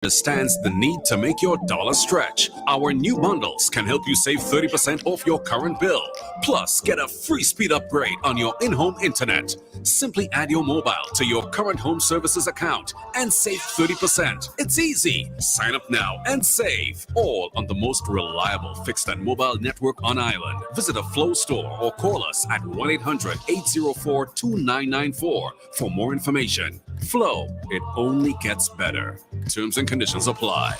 understands the need to make your dollar stretch. Our new bundles can help you save 30% off your current bill. Plus, get a free speed upgrade on your in-home internet. Simply add your mobile to your current home services account and save 30%. It's easy. Sign up now and save. All on the most reliable fixed and mobile network on island. Visit a Flow store or call us at 1-800-804-2994 for more information. Flow, it only gets better. Terms and conditions apply.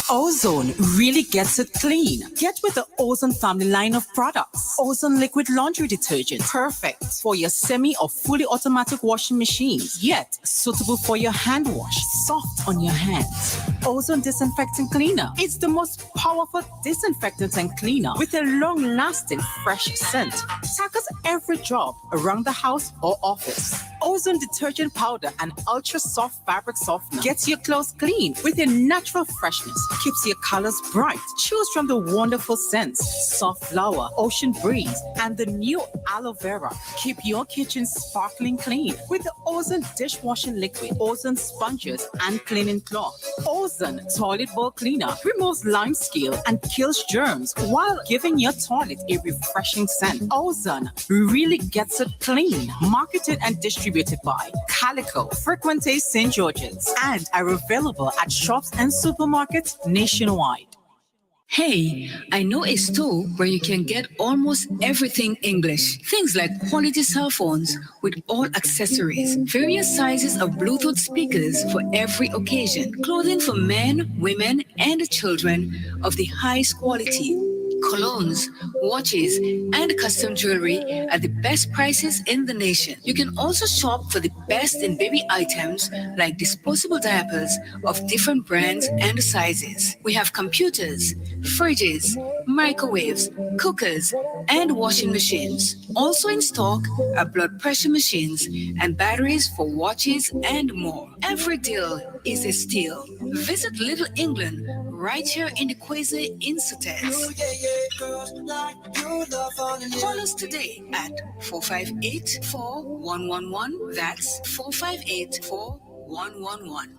Ozone really gets it clean. Get with the Ozone family line of products. Ozone liquid laundry detergent, perfect for your semi or fully automatic washing machines, yet suitable for your hand wash, soft on your hands. Ozone disinfectant cleaner. It's the most powerful disinfectant and cleaner with a long-lasting fresh scent. Tackles every job around the house or office. Ozone detergent powder and ultra soft fabric softener gets your clothes clean with a natural freshness. Keeps your colors bright. Choose from the wonderful scents, soft flower, ocean breeze, and the new aloe vera. Keep your kitchen sparkling clean with the Ozone dishwashing liquid, Ozone sponges, and cleaning cloth. Ozone toilet bowl cleaner removes lime scale and kills germs while giving your toilet a refreshing scent. Ozone really gets it clean. Marketed and distributed by Calico, Frequente St. George's, and are available at shops and supermarkets nationwide. Hey, I know a store where you can get almost everything English. Things like quality cell phones with all accessories, various sizes of Bluetooth speakers for every occasion, clothing for men, women, and children of the highest quality, colognes, watches, and custom jewelry at the best prices in the nation. You can also shop for the best in baby items like disposable diapers of different brands and sizes. We have computers, fridges, microwaves, cookers, and washing machines. Also in stock are blood pressure machines and batteries for watches and more. Every deal is a steal. Visit Little England right here in the Quasi in Sutez. Call us today at 458-4111. That's 458-4111.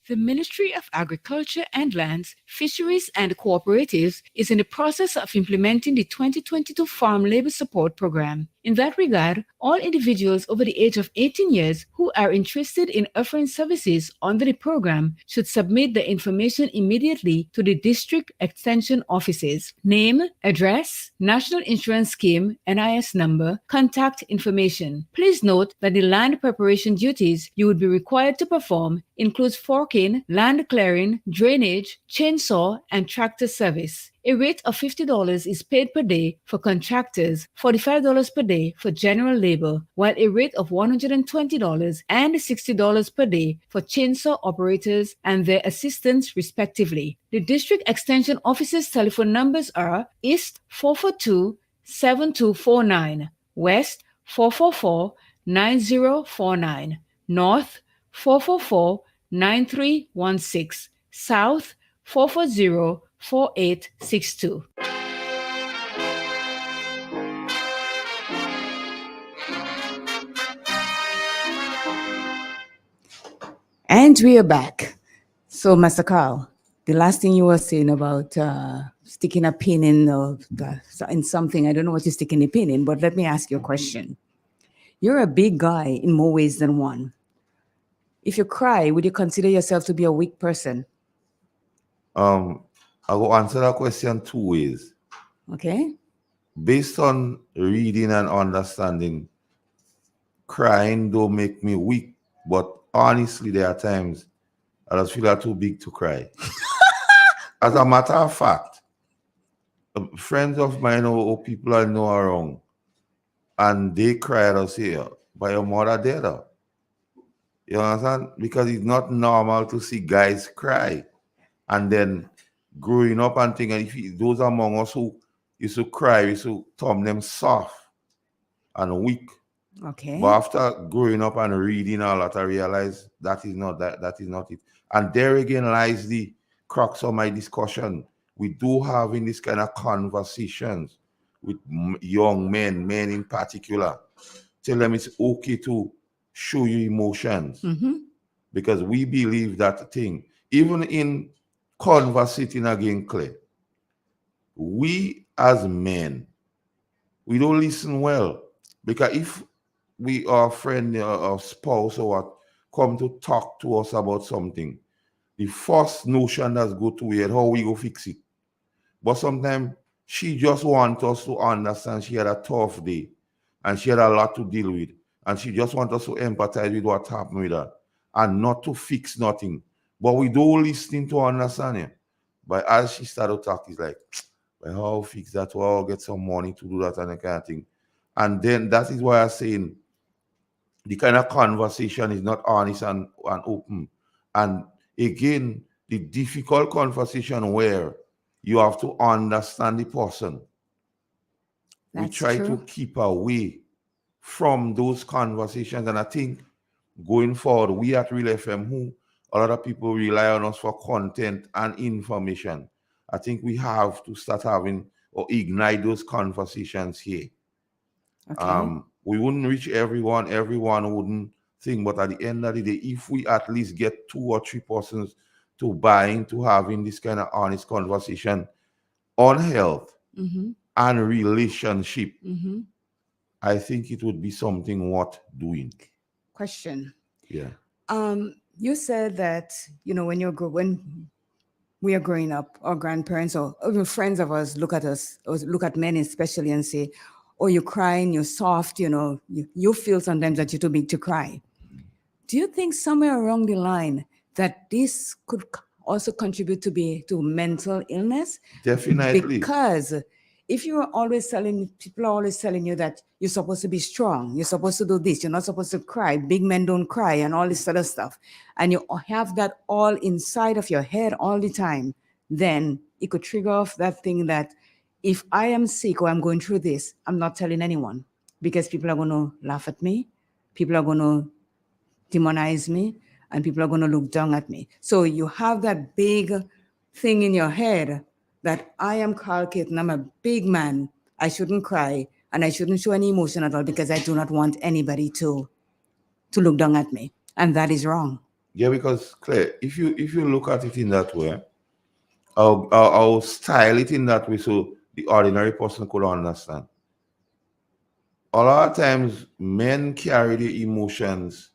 The Ministry of Agriculture and Lands, Fisheries and Cooperatives is in the process of implementing the 2022 Farm Labor Support Program. In that regard, all individuals over the age of 18 years who are interested in offering services under the program should submit their information immediately to the district extension offices. Name, address, National Insurance Scheme, NIS number, contact information. Please note that the land preparation duties you would be required to perform includes forking, land clearing, drainage, chainsaw, and tractor service. A rate of $50 is paid per day for contractors, $45 per day for general labor, while a rate of $120 and $60 per day for chainsaw operators and their assistants respectively. The district extension office's telephone numbers are East 442-7249, West 444-9049, North 444-9316, South 440-4862. And we are back. So, Master Carl, the last thing you were saying about sticking a pin in something, I don't know what you're sticking a pin in, but let me ask you a question. You're a big guy in more ways than one. If you cry, would you consider yourself to be a weak person? I will answer that question two ways. Okay. Based on reading and understanding, crying don't make me weak, but honestly, there are times I just feel I'm too big to cry. As a matter of fact, friends of mine or people I know around, and they cry and say, "But your mother dead." You understand? Because it's not normal to see guys cry. And then growing up and thinking, if those among us who used to cry, used to term them soft and weak. Okay. But after growing up and reading all that, I realized that is not it. And there again lies the crux of my discussion. We do have in this kind of conversations with young men in particular, tell them it's okay to show you emotions Mm-hmm. because we believe that thing. Even in conversating again, Claire, we as men, we don't listen well. Because if we our friend or spouse or what come to talk to us about something, the first notion that's go to head, how we go fix it. But sometimes she just wants us to understand she had a tough day and she had a lot to deal with. And she just wants us to empathize with what happened with her and not to fix nothing. But we don't listen to understand it. But as she started talking, it's like, well, how fix that? Well, get some money to do that and that kind of thing. And then that is why I'm saying the kind of conversation is not honest and open. And again, the difficult conversation where you have to understand the person. We That's try to true. keep away from those conversations. And I think going forward, we at Real FM, who a lot of people rely on us for content and information, I think we have to start having or ignite those conversations here. Okay. We wouldn't reach everyone wouldn't think, but at the end of the day, if we at least get 2 or 3 persons to buy into having this kind of honest conversation on health Mm-hmm. and relationship, Mm-hmm. I think it would be something worth doing. Question. Yeah. You said that when when we are growing up, our grandparents or even friends of us look at us, or look at men especially, and say, "Oh, you're crying, you're soft. You feel sometimes that you're too big to cry." Do you think somewhere along the line that this could also contribute to mental illness? Definitely. Because if you are always telling people are always telling you that you're supposed to be strong, you're supposed to do this, you're not supposed to cry, big men don't cry, and all this other stuff, and you have that all inside of your head all the time, then it could trigger off that thing that if I am sick or I'm going through this, I'm not telling anyone because people are going to laugh at me, people are going to demonize me, and people are going to look down at me. So you have that big thing in your head that I am Carl Keaton, I'm a big man, I shouldn't cry, and I shouldn't show any emotion at all because I do not want anybody to look down at me. And that is wrong. Yeah, because Claire, if you look at it in that way, I'll style it in that way so the ordinary person could understand. A lot of times men carry the emotions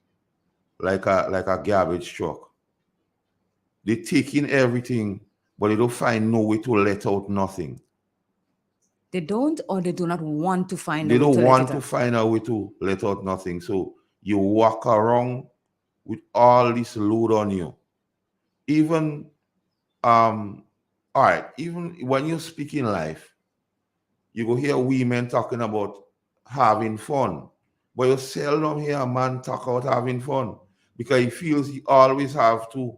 like a garbage truck. They take in everything, but they don't find no way to let out nothing. They don't, or they do not want to find a They way don't to let it want to out. find a way to let out nothing. So you walk around with all this load on you. Even all right, even when you speak in life, you go hear women talking about having fun. But you seldom hear a man talk about having fun because he feels he always have to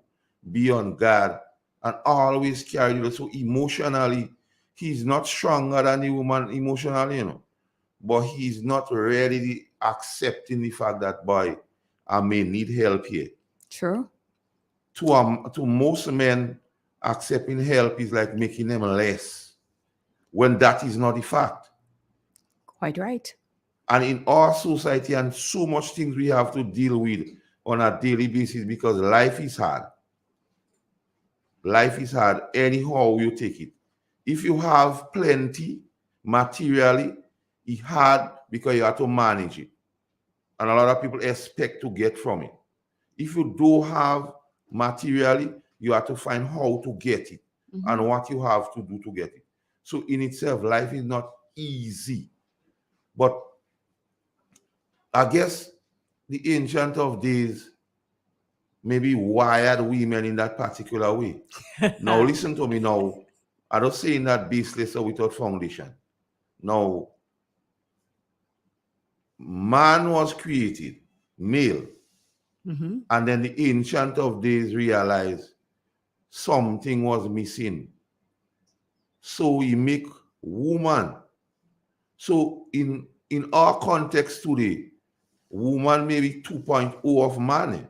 be on guard and always carry it. So emotionally, he's not stronger than the woman emotionally. But he's not ready accepting the fact that, boy, I may need help here. True. To most men, accepting help is like making them less when that is not the fact. Quite right. And in our society, and so much things we have to deal with on a daily basis because life is hard. Life is hard anyhow you take it. If you have plenty materially, it's hard because you have to manage it. And a lot of people expect to get from it. If you don't have materially, you have to find how to get it and what you have to do to get it. So in itself, life is not easy. But I guess the ancient of days maybe wired women in that particular way. Now listen to me now. I'm not saying that baseless or without foundation. Now, man was created, male, and then the ancient of days realized something was missing. So he make woman. So in our context today, woman maybe 2.0 of man.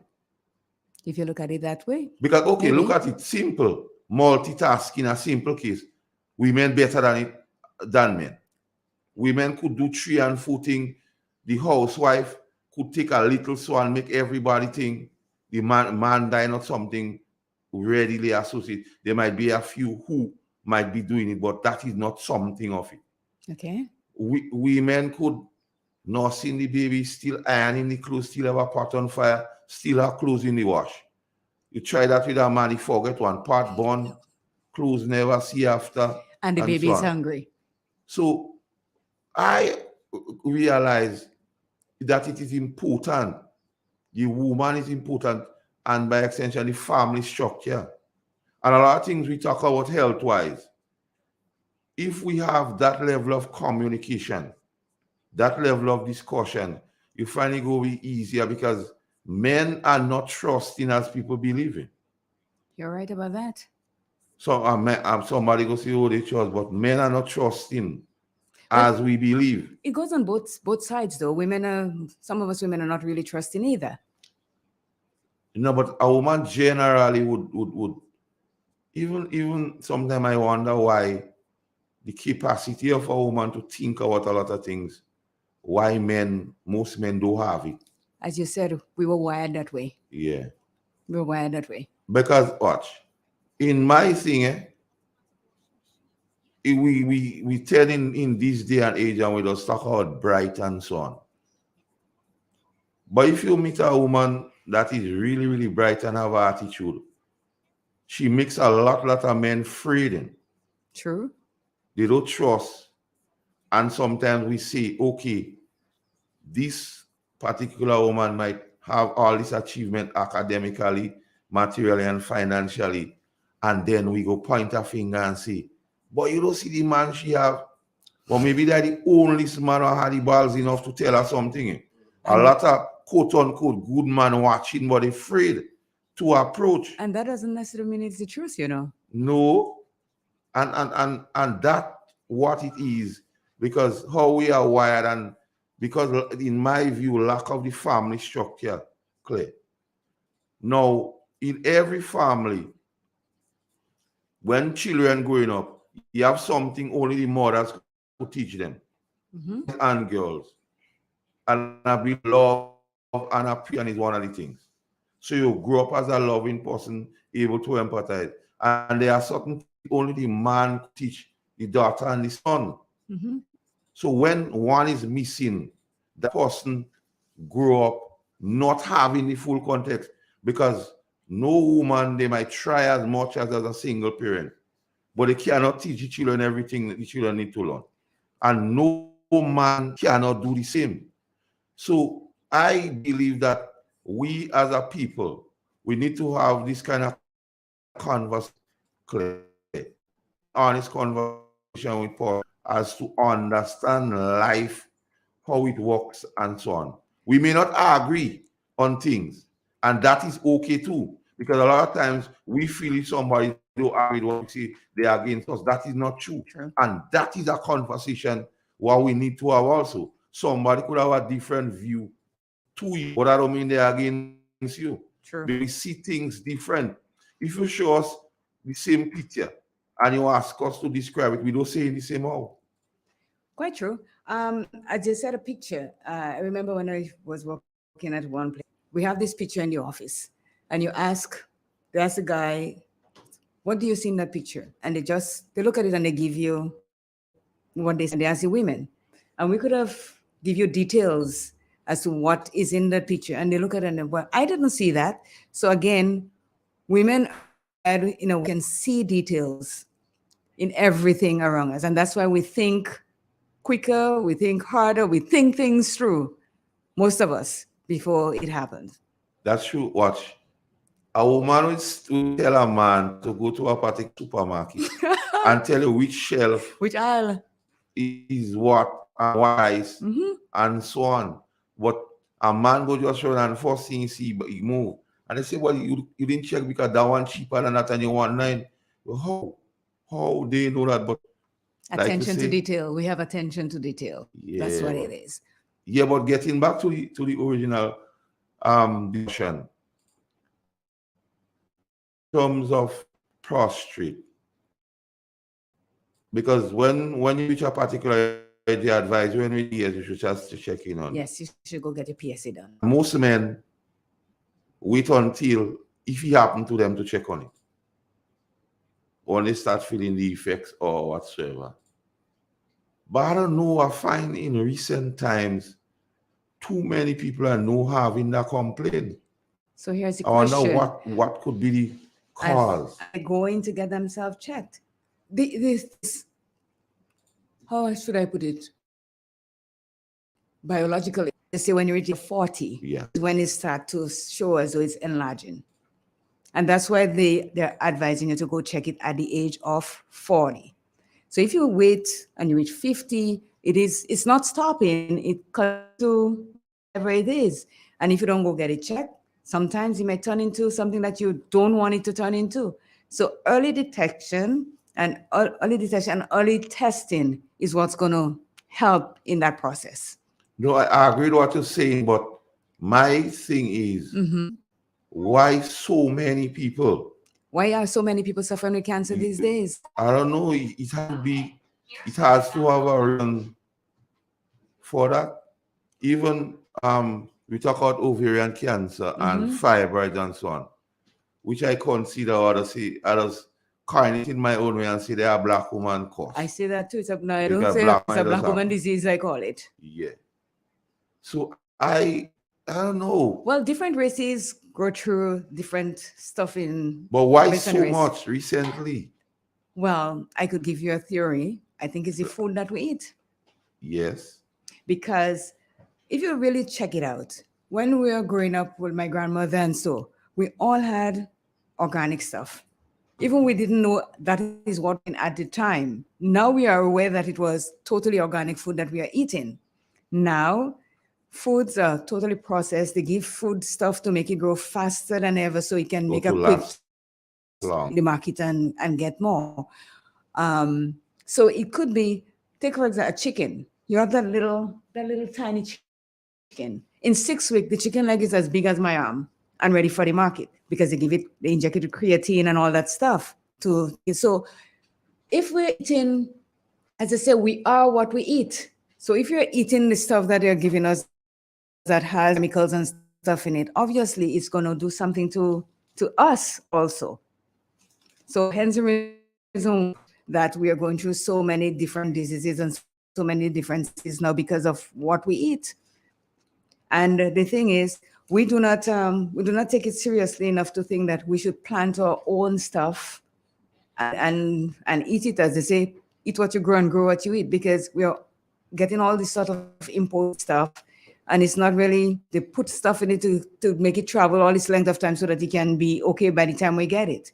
If you look at it that way. Because okay, look Maybe. at it simple. Multitasking, a simple case. Women better than men. Women could do 3 and 4 things. The housewife could take a little so and make everybody think the man dying or something readily associate. There might be a few who might be doing it, but that is not something of it. Okay. Women could nursing the baby, still ironing the clothes, still have a pot on fire, still have clothes in the wash. You try that with a man, he forget one part born, clothes never see after, And the baby so is on. hungry. So I realize that it is important. The woman is important, and by extension, the family structure. And a lot of things we talk about health-wise. If we have that level of communication, that level of discussion, you find it go be easier because men are not trusting as people believe in. You're right about that. So somebody go say, oh, they trust, but men are not trusting Well, as we believe. it goes on both sides, though. Some of us women are not really trusting either. But a woman generally would even sometimes I wonder why the capacity of a woman to think about a lot of things, why most men don't have it. As you said, we were wired that way. Yeah. We were wired that way. Because watch, in my thing, we tell in this day and age and we just talk about bright and so on. But if you meet a woman that is really, really bright and have an attitude, she makes a lot of men afraid. True. They don't trust. And sometimes we say, okay, this particular woman might have all this achievement academically, materially, and financially. And then we go point a finger and say, but you don't see the man she have. Or maybe they're the only man who had the balls enough to tell her something. A lot of quote unquote good man watching, but afraid to approach. And that doesn't necessarily mean it's the truth, you know. No. And that what it is, because how we are wired, and because in my view, lack of the family structure, clear. Now, in every family, when children growing up, you have something only the mothers could teach them. And girls. And I believe love and appreciation is one of the things. So you grow up as a loving person, able to empathize. And there are certain things only the man could teach the daughter and the son. So when one is missing, that person grow up not having the full context, because no woman, they might try as much as a single parent, but they cannot teach the children everything that the children need to learn. And no man cannot do the same. So I believe that we as a people, we need to have this kind of conversation, honest conversation with Paul, as to understand life, how it works, and so on. We may not agree on things, and that is okay too, because a lot of times we feel if somebody don't agree with what we say, they are against us. That is not true. And that is a conversation what we need to have also. Somebody could have a different view to you, but that don't mean they're against you. True. We see things different. If you show us the same picture and you ask us to describe it, we don't say in the same how. Quite true. I just had a picture. I remember when I was working at one place, we have this picture in the office, and you ask the guy, what do you see in that picture? And they look at it and they give you what they say, and they ask the women. And we could have give you details as to what is in that picture. And they look at it and, well, I didn't see that. So again, women, can see details in everything around us. And that's why we think quicker, we think harder, we think things through, most of us, before it happens. That's true. Watch. A woman will tell a man to go to a particular supermarket and tell you which shelf, which aisle is what and why, and so on. But a man go just run and first thing you see, but he move. And they say, well, you didn't check because that one cheaper than that and you want 9. Well, how they know that? But attention to detail. We have attention to detail. Yeah, that's what it is. Yeah, but getting back to the original discussion, in terms of prostrate, because when you reach a particular the advice when we years you should just check in on. Yes, you should go get your PSA done. Most men wait until if it happened to them to check on it. When they start feeling the effects or whatsoever. But I don't know, I find in recent times too many people are now having that complaint. So here's the I wonder question. what could be the cause. Are they going to get themselves checked? This, how should I put it? Biologically, they say when you reach 40, Yeah. when it starts to show as though it's enlarging. And that's why they're advising you to go check it at the age of 40. So if you wait and you reach 50, it's not stopping, it comes to whatever it is. And if you don't go get it checked, sometimes it may turn into something that you don't want it to turn into. So early detection and early testing is what's going to help in that process. No, I agree with what you're saying, but my thing is why so many people? Why are so many people suffering with cancer these days? I don't know. It has to have a reason for that. Even we talk about ovarian cancer and fibroids and so on, which I consider others coin it in my own way and say they are black woman cause. I say that too. I Because don't say black it's a man black does woman happen. disease, I call it. Yeah. So I don't know. Well, different races go through different stuff in. But why based on so race. much recently? Well, I could give you a theory. I think it's the food that we eat. Yes. Because if you really check it out, when we were growing up with my grandmother and so, we all had organic stuff. Even we didn't know that is what at the time. Now we are aware that it was totally organic food that we are eating. Now, foods are totally processed. They give food stuff to make it grow faster than ever so it can Or make to a quick last long. in the market and get more. So it could be, take for example, a chicken. You have that little tiny chicken. In 6 weeks, the chicken leg is as big as my arm and ready for the market because they inject it with creatine and all that stuff. So if we're eating, as I say, we are what we eat. So if you're eating the stuff that they're giving us that has chemicals and stuff in it, obviously it's going to do something to us also. So hence the reason that we are going through so many different diseases and so many differences now because of what we eat. And the thing is, we do not take it seriously enough to think that we should plant our own stuff and eat it, as they say, eat what you grow and grow what you eat, because we are getting all this sort of import stuff, and it's not really, they put stuff in it to make it travel all this length of time so that it can be okay by the time we get it.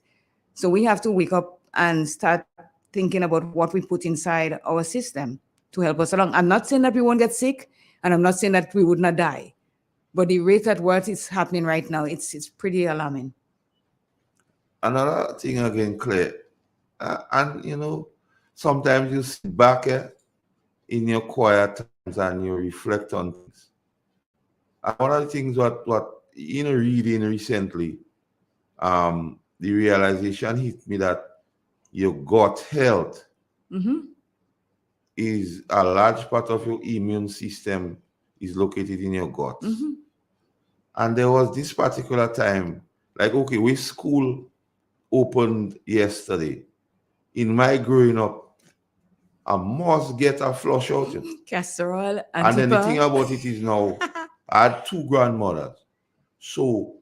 So we have to wake up and start thinking about what we put inside our system to help us along. I'm not saying that we won't get sick, and I'm not saying that we would not die, but the rate at what is happening right now, it's pretty alarming. Another thing again, Claire, and sometimes you sit back in your quiet times and you reflect on things. And one of the things what reading recently, the realization hit me that your gut health is a large part of your immune system is located in your gut. And there was this particular time, like, okay, we school opened yesterday. In my growing up, I must get a flush out. Casserole And then the thing about it is now, I had two grandmothers. So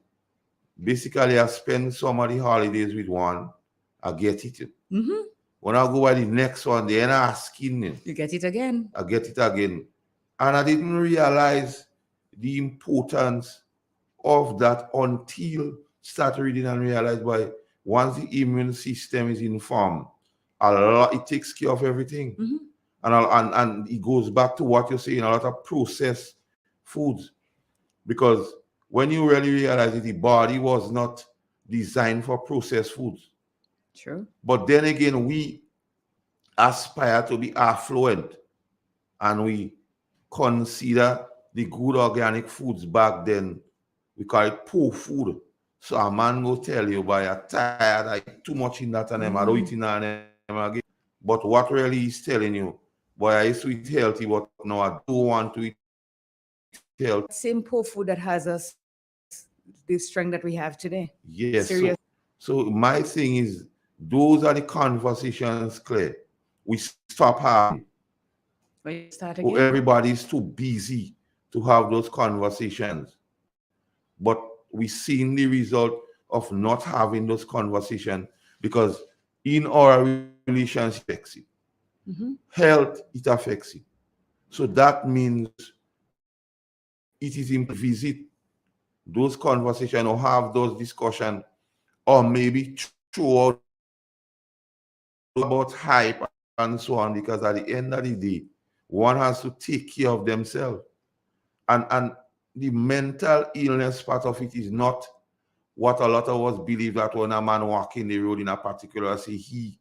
basically, I spend some of the holidays with one, I get it. When I go by the next one, they're not asking me. You get it again. I get it again. And I didn't realize the importance of that until start reading and realize by once the immune system is informed, it takes care of everything. And it goes back to what you're saying, a lot of processed foods. Because when you really realize that the body was not designed for processed foods. True. But then again, we aspire to be affluent and we consider the good organic foods back then, we call it poor food. So a man will tell you, but you're tired, I eat too much in that and I don't eat in that and again. But what really is telling you, Boy, I used to eat healthy, but now I don't want to eat healthy. Same poor food that has us the strength that we have today. Yes. Serious. So my thing is, those are the conversations, Claire. We stop having. We start Oh, again. everybody's too busy to have those conversations. But we seen the result of not having those conversations because in our relationship, it affects it. Health, it affects it. So that means it is important to visit those conversations or have those discussions or maybe throughout about hype and so on, because at the end of the day, one has to take care of themselves. And the mental illness part of it is not what a lot of us believe, that when a man walking the road in a particular say he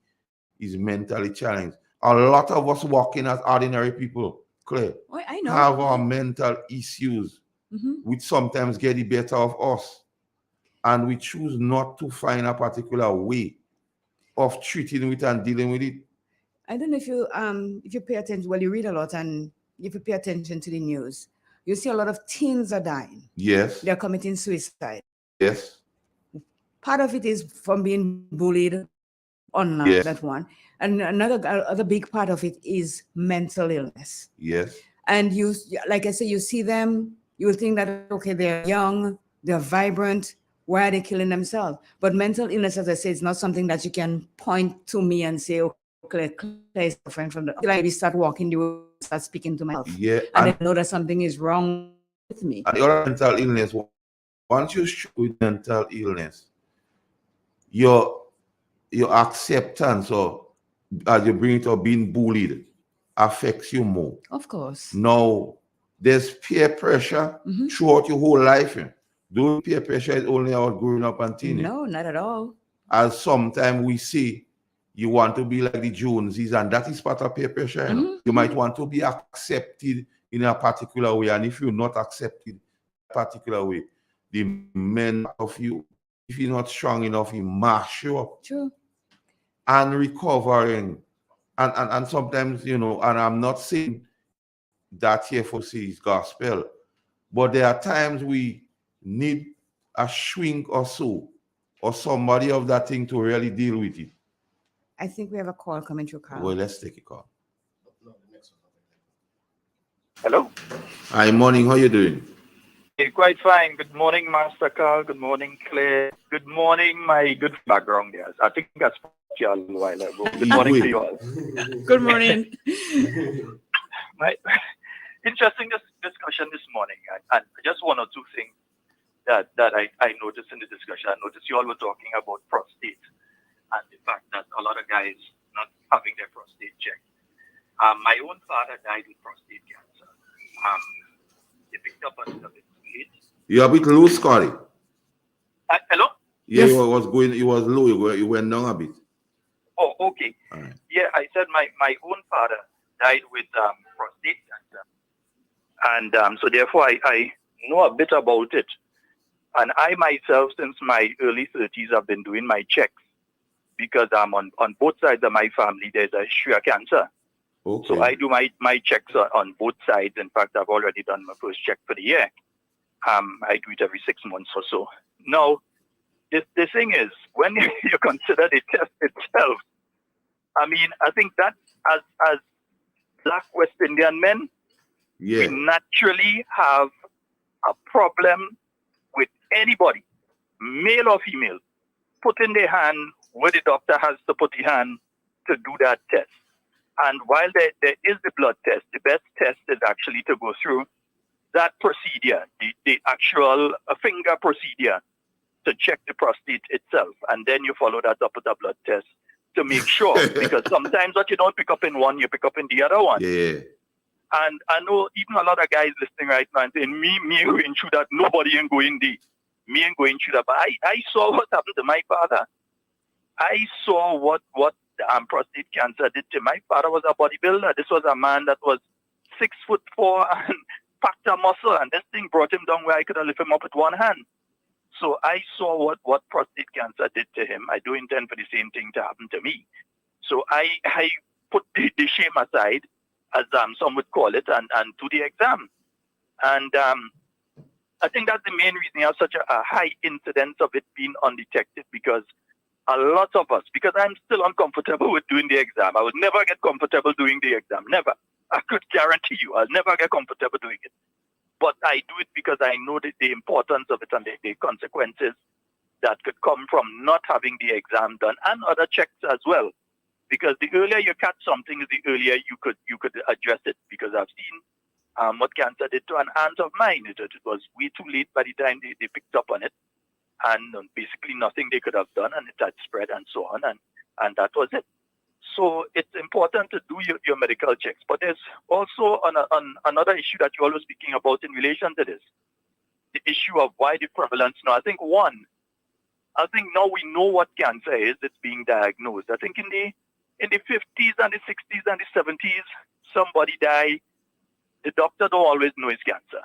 is mentally challenged. A lot of us walking as ordinary people, Claire, Oh, I know. have our mental issues, which sometimes get the better of us. And we choose not to find a particular way of treating it and dealing with it. I don't know if you pay attention. Well, you read a lot, and if you pay attention to the news, you see a lot of teens are dying. Yes. They're committing suicide. Yes. Part of it is from being bullied online. Yes. That one, and another other big part of it is mental illness. Yes. And you, like I say, you see them, you will think that okay, they're young, they're vibrant. Why are they killing themselves? But mental illness, as I say, is not something that you can point to me and say, okay, Claire is suffering from that. Like, maybe start walking the road, start speaking to myself, Yeah. and then know that something is wrong with me. And your mental illness, once you struggle with mental illness, your acceptance, or as you bring it up, being bullied affects you more. Of course. Now, there's peer pressure throughout your whole life. Doing peer pressure is only about growing up and teenage. No, not at all. As sometimes we say, you want to be like the Joneses, and that is part of peer pressure. You might want to be accepted in a particular way, and if you're not accepted in a particular way, the men of you, if you're not strong enough, he mash you up. True. And recovering, and sometimes, and I'm not saying that here for say is gospel, but there are times we need a shrink or so, or somebody of that thing to really deal with it. I think we have a call coming through, Carl. Well, let's take a call. Hello. Hi, morning. How you doing? Quite fine. Good morning, Master Carl. Good morning, Claire. Good morning, my good background there. I think I spoke to you a while ago. Good morning to you all. Good morning. My interesting discussion this morning, and just one or two things that I noticed in the discussion. I noticed you all were talking about prostate and the fact that a lot of guys not having their prostate checked. My own father died with prostate cancer. They picked up on it a bit late. You're a bit low, Scotty. Hello? Yeah, Yes. you was low. You went down a bit. Oh, okay. All right. Yeah, I said my own father died with prostate cancer. And so therefore I know a bit about it. And I myself, since my early 30s, have been doing my checks because I'm on both sides of my family, there's a history of cancer. Okay. So I do my checks on both sides. In fact, I've already done my first check for the year. I do it every 6 months or so. Now, the thing is, when you consider the test itself, I mean, I think that as Black West Indian men, we naturally have a problem with anybody, male or female, putting their hand where the doctor has to put the hand to do that test. And while there is the blood test, the best test is actually to go through that procedure, the actual finger procedure to check the prostate itself. And then you follow that up with a blood test to make sure. Because sometimes what you don't pick up in one, you pick up in the other one. Yeah. And I know even a lot of guys listening right now and saying, me going through that, nobody ain't going there. Me ain't going through that. But I saw what happened to my father. I saw what prostate cancer did to my father. Was a bodybuilder. This was a man that was 6'4" and packed a muscle, and this thing brought him down where I could have lifted him up with one hand. So I saw what prostate cancer did to him. I do intend for the same thing to happen to me. So I put the shame aside as some would call it, and do the exam. And I think that's the main reason you have such a high incidence of it being undetected, because a lot of us, because I'm still uncomfortable with doing the exam. I would never get comfortable doing the exam. Never. I could guarantee you I'll never get comfortable doing it. But I do it because I know the importance of it and the consequences that could come from not having the exam done, and other checks as well. Because the earlier you catch something, the earlier you could address it. Because I've seen what cancer did to an aunt of mine. It was way too late by the time they picked up on it. And basically nothing they could have done, and it had spread and so on, and that was it. So it's important to do your medical checks. But there's also another issue that you're always speaking about in relation to this, the issue of why the prevalence now. I think now we know what cancer is. It's being diagnosed. I think in the 50s and the 60s and the 70s, somebody died. The doctor don't always know it's cancer.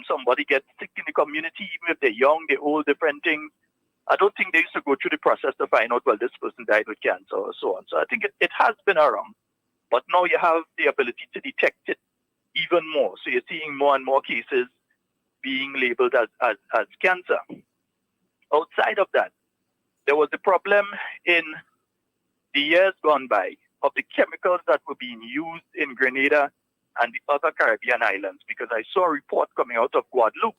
Somebody gets sick in the community, even if they're young, they're old, different things. I don't think they used to go through the process to find out, well, this person died with cancer or so on. So I think it has been around. But now you have the ability to detect it even more. So you're seeing more and more cases being labeled as cancer. Outside of that, there was a problem in the years gone by of the chemicals that were being used in Grenada and the other Caribbean islands, because I saw a report coming out of Guadeloupe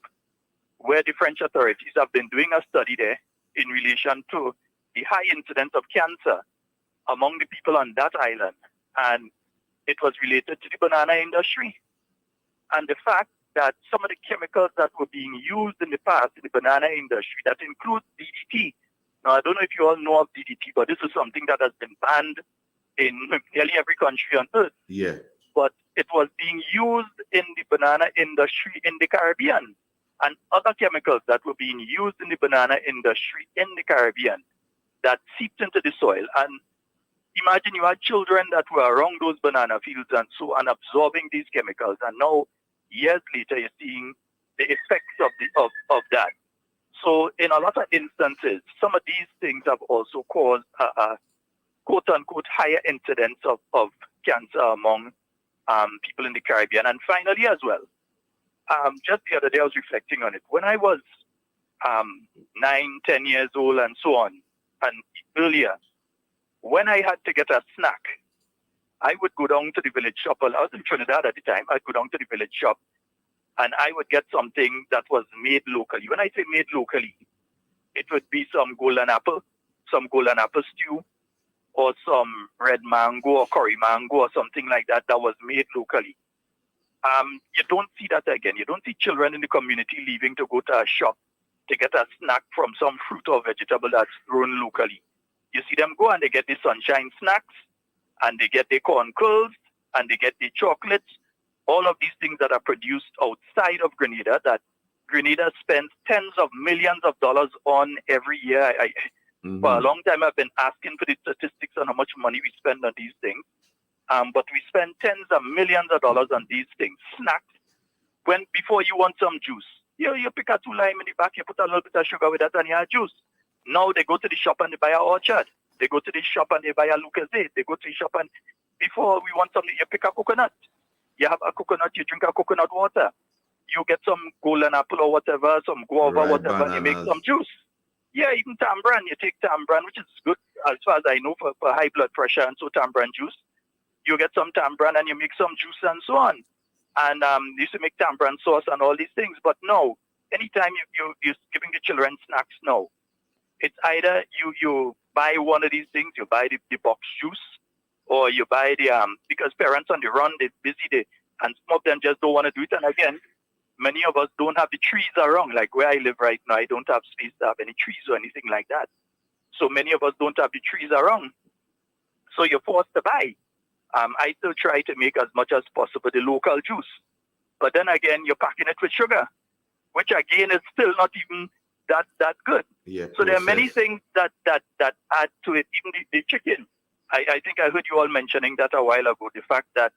where the French authorities have been doing a study there in relation to the high incidence of cancer among the people on that island. And it was related to the banana industry. And the fact that some of the chemicals that were being used in the past in the banana industry, that includes DDT. Now, I don't know if you all know of DDT, but this is something that has been banned in nearly every country on earth. Yeah. But it was being used in the banana industry in the Caribbean, and other chemicals that were being used in the banana industry in the Caribbean that seeped into the soil. And imagine you had children that were around those banana fields and so on, absorbing these chemicals. And now, years later, you're seeing the effects of that. So in a lot of instances, some of these things have also caused a quote-unquote higher incidence of cancer among people in the Caribbean. And finally, as well, just the other day I was reflecting on it. When I was 9, 10 years old and so on, and earlier, when I had to get a snack, I would go down to the village shop. Well, I was in Trinidad at the time. I'd go down to the village shop and I would get something that was made locally. When I say made locally, it would be some golden apple stew, or some red mango or curry mango or something like that was made locally. You don't see that again. You don't see children in the community leaving to go to a shop to get a snack from some fruit or vegetable that's grown locally. You see them go and they get the sunshine snacks, and they get the corn curls, and they get the chocolates, all of these things that are produced outside of Grenada that Grenada spends tens of millions of dollars on every year. For a long time, I've been asking for the statistics on how much money we spend on these things. But we spend tens of millions of dollars on these things, snacks. Before you want some juice, you pick a 2 lime in the back, you put a little bit of sugar with that, and you have juice. Now they go to the shop and they buy an orchard. They go to the shop and they buy a Lucozade. They go to the shop and before we want something, you pick a coconut. You have a coconut, you drink a coconut water. You get some golden apple or whatever, some guava, whatever, and you make some juice. Yeah, even Tambran. You take Tambran, which is good as far as I know for high blood pressure, and so Tambran juice. You get some Tambran and you make some juice and so on. And you used to make Tambran sauce and all these things. But no, anytime you're giving the children snacks now, it's either you buy one of these things, you buy the box juice, or you buy the, because parents on the run, they're busy, and some of them just don't want to do it. And again, many of us don't have the trees around. Like where I live right now, I don't have space to have any trees or anything like that. So many of us don't have the trees around. So you're forced to buy. I still try to make as much as possible the local juice. But then again, you're packing it with sugar, which again is still not even that good. Yeah, so there are many things that add to it. Even the chicken. I think I heard you all mentioning that a while ago, the fact that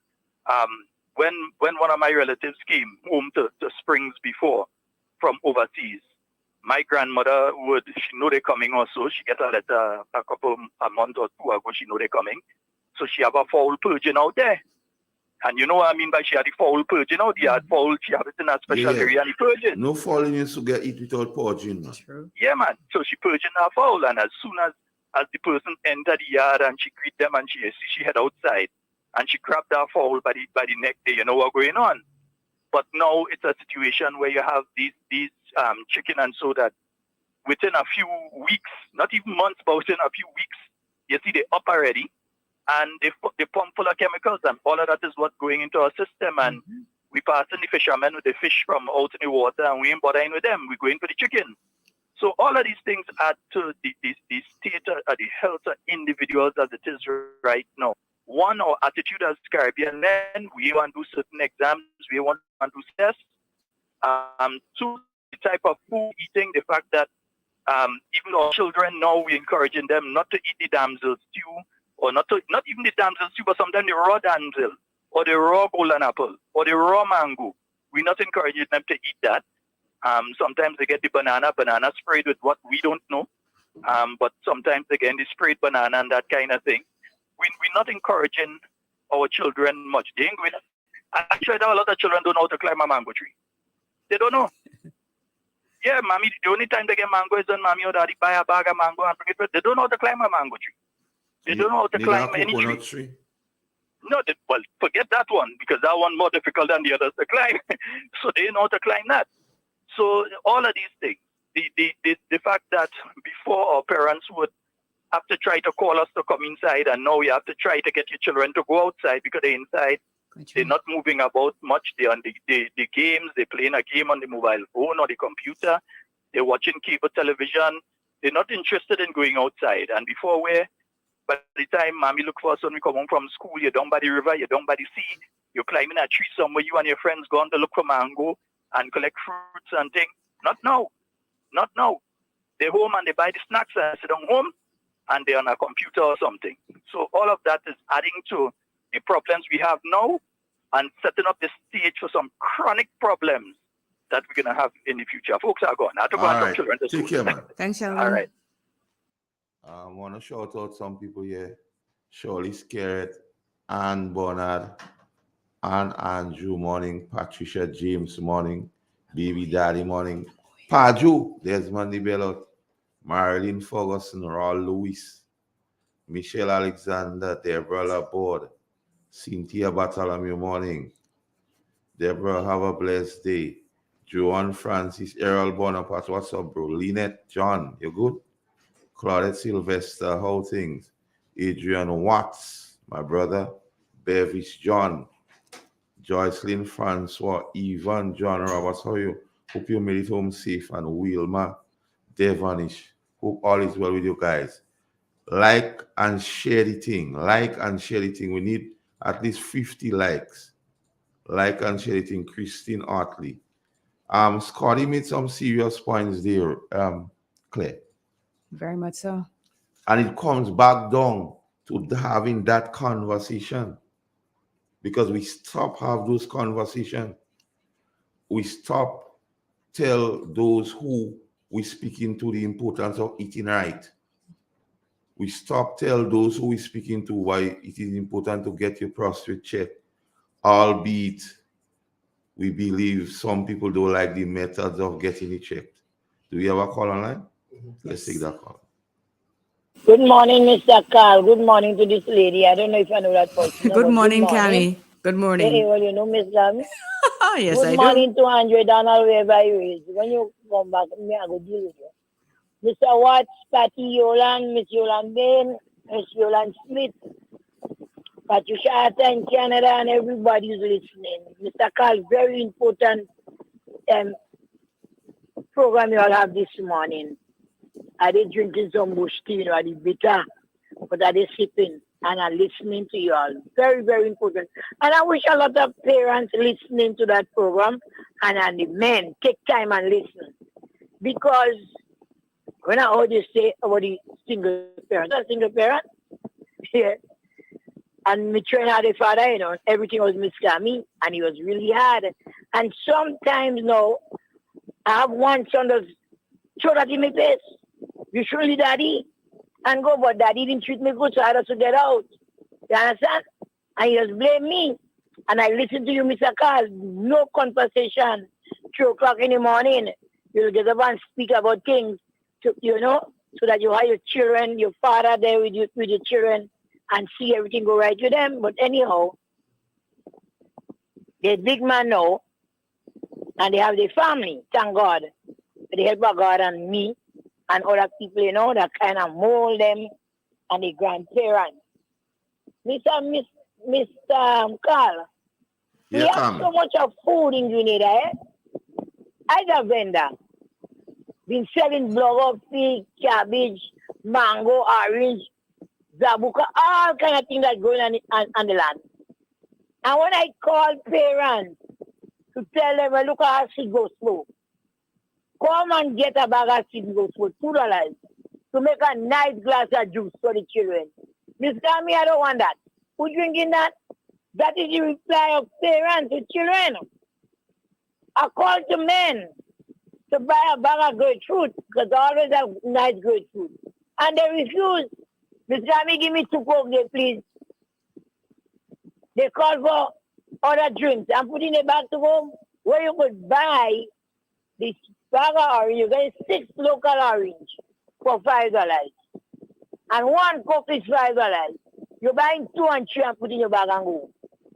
when one of my relatives came home to Springs before from overseas, my grandmother she know they're coming also. She get a letter a month or two ago, she know they're coming. So she have a fowl purging out there. And you know what I mean by she had the foul purging out. The hard foul, she had it in a special area and the purging. No fouling is to get it without purging, man. True. Yeah, man. So she purging her foul, and as soon as the person entered the yard and she greet them and she head outside and she grabbed her fowl by the neck there, you know what's going on. But now it's a situation where you have these chicken, and so that within a few weeks, not even months, but within a few weeks, you see they up already, and they pump full of chemicals, and all of that is what's going into our system. And we passing the fishermen with the fish from out in the water, and we ain't bothering with them. We're going for the chicken. So all of these things add to the state of the health of individuals as it is right now. One, our attitude as Caribbean men, we want to do certain exams, we want to do tests. Two, the type of food eating, the fact that even our children now, we're encouraging them not to eat the damsel stew, or not even the damsel stew, but sometimes the raw damsel, or the raw golden apple, or the raw mango. We're not encouraging them to eat that. Sometimes they get the banana sprayed with what we don't know. But sometimes again, the sprayed banana and that kind of thing. We're not encouraging our children much. They ain't going. Actually, a lot of children don't know how to climb a mango tree. They don't know. Yeah, mommy, the only time they get mango is when mommy or daddy buy a bag of mango and bring it. They don't know how to climb a mango tree. They don't know how to climb any tree. No, well, forget that one, because that one more difficult than the others to climb. So they know how to climb that. So all of these things, the fact that before our parents would have to try to call us to come inside, and now you have to try to get your children to go outside because they're inside. They're not moving about much. They're on the games. They're playing a game on the mobile phone or the computer. They're watching cable television. They're not interested in going outside. And before by the time mommy look for us when we come home from school, you're down by the river, you're down by the sea, you're climbing a tree somewhere, you and your friends gone to look for mango and collect fruits and things. Not now. Not now. They're home and they buy the snacks and sit down home and they're on a computer or something. So all of that is adding to the problems we have now and setting up the stage for some chronic problems that we're going to have in the future. Folks are gone. I have to go and talk children to school. Take care, man. Thanks, Sheldon. All right. I want to shout out some people here. Shirley Scarrett, Ann Bernard, Ann Andrew, morning. Patricia James, morning. Baby Daddy, morning. Paju, Desmond Bellot, Marilyn Ferguson, Raul Lewis, Michelle Alexander, Deborah Laborde, Cynthia Bartholomew, morning. Deborah, have a blessed day. Joan Francis, Errol Bonaparte, what's up, bro? Lynette John, you good? Claudette Sylvester, how things? Adrian Watts, my brother. Bevis John, Joycelyn Francois, Evan John Roberts, how you? Hope you made it home safe. And Wilma Devonish, hope all is well with you guys. Like and share the thing. Like and share the thing. We need at least 50 likes. Like and share the thing. Christine Hartley. Scotty made some serious points there, Claire. Very much so. And it comes back down to having that conversation. Because we stop have those conversations. We stop tell those who we speaking to the importance of eating right. We stop tell those who we speaking to why it is important to get your prostate checked. Albeit we believe some people don't like the methods of getting it checked. Do we have a call online? Let's take that call. Good morning, Mr. Carl. Good morning to this lady. I don't know if I know that person. Good morning, Cami. Good morning. Hey, well, you know, Miss Cami. Yes, Good I morning to Andre Donald, wherever you is. When you come back, me, I go deal with you. Mr. Watts, Patty Yolan, Miss Yolan Bain, Miss Yolan Smith, Patricia Arthur in Canada, and everybody's listening. Mr. Carl, very important program you all have this morning. I did drinking some bush tea, you know, I did bitter, but I did sipping and I'm listening to you all. Very, very important. And I wish a lot of parents listening to that program and the men take time and listen. Because when I heard you say about the single parent, a single parent, yeah. And my trainer had a father, you know, everything was miscammy and he was really hard. And sometimes now, I have one son that's throw that in my face. You surely, daddy, and go, but daddy didn't treat me good, so I had to get out. You understand? And he just blame me. And I listen to you, Mr. Carl. No conversation. 2 o'clock in the morning, you'll get up and speak about things, so that you have your children, your father there with your children, and see everything go right with them. But anyhow, they're big man now, and they have their family, thank God. With the help of God and me and other people, that kind of mold them and the grandparents. Mr. Carl, we Yeah, have come. so much of food in Grenada, eh? As a vendor, been selling block of pig, cabbage, mango, orange, zabuka, all kind of things that growing on the land. And when I call parents to tell them, well, look at how seed goes slow. Come and get a bag of seed goes for $2 to make a nice glass of juice for the children. Miss Gami, I don't want that. Who drinking that? That is the reply of parents to children. I call to men to buy a bag of grapefruit because they always have nice grapefruit. And they refuse. Miss Gami, give me 2 Coke there, please. They call for other drinks. I'm putting it back to home where you could buy this bag of orange. You get 6 local orange for $5. And 1 Coke is $5. You're buying 2 and 3 and put in your bag and go.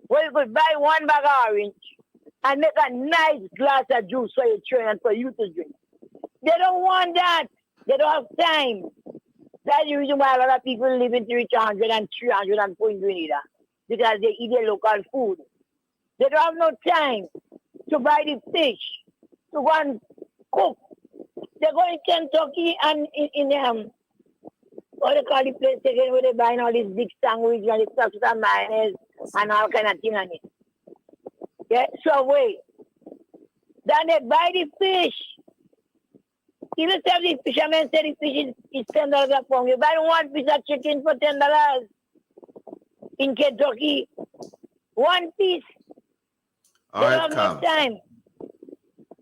Well, you could buy 1 bag of orange and make a nice glass of juice for your children and for you to drink. They don't want that. They don't have time. That's the reason why a lot of people live in 300 and 300 and 4 in Grenada. Because they eat their local food. They don't have no time to buy the fish, to go and cook. They go in Kentucky and in what they call the place again where they buying all these big sandwiches and the sauce and mayonnaise and all kind of thing on it. Yeah, so wait. Then they buy the fish. Even if the fisherman said the fish is $10 a pound, you buy 1 piece of chicken for $10 in Kentucky. 1 piece. All They right, don't have come. no time.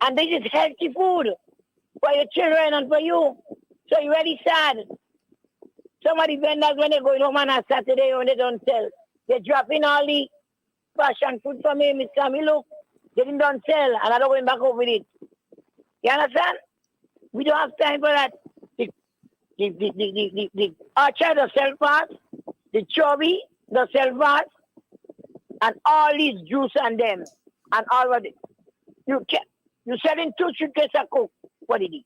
And this is healthy food for your children and for you. So you're really sad. Some of the vendors, when they go home on a Saturday when they don't sell, they're dropping all the passion food for me, Miss Camille. Look, they didn't don't sell, and I don't going back over with it. You understand? We don't have time for that. The orchard does sell fast, the chubby does sell fast, and all these juice and them, and all of it. You selling 2 suitcases of Coke. What did it?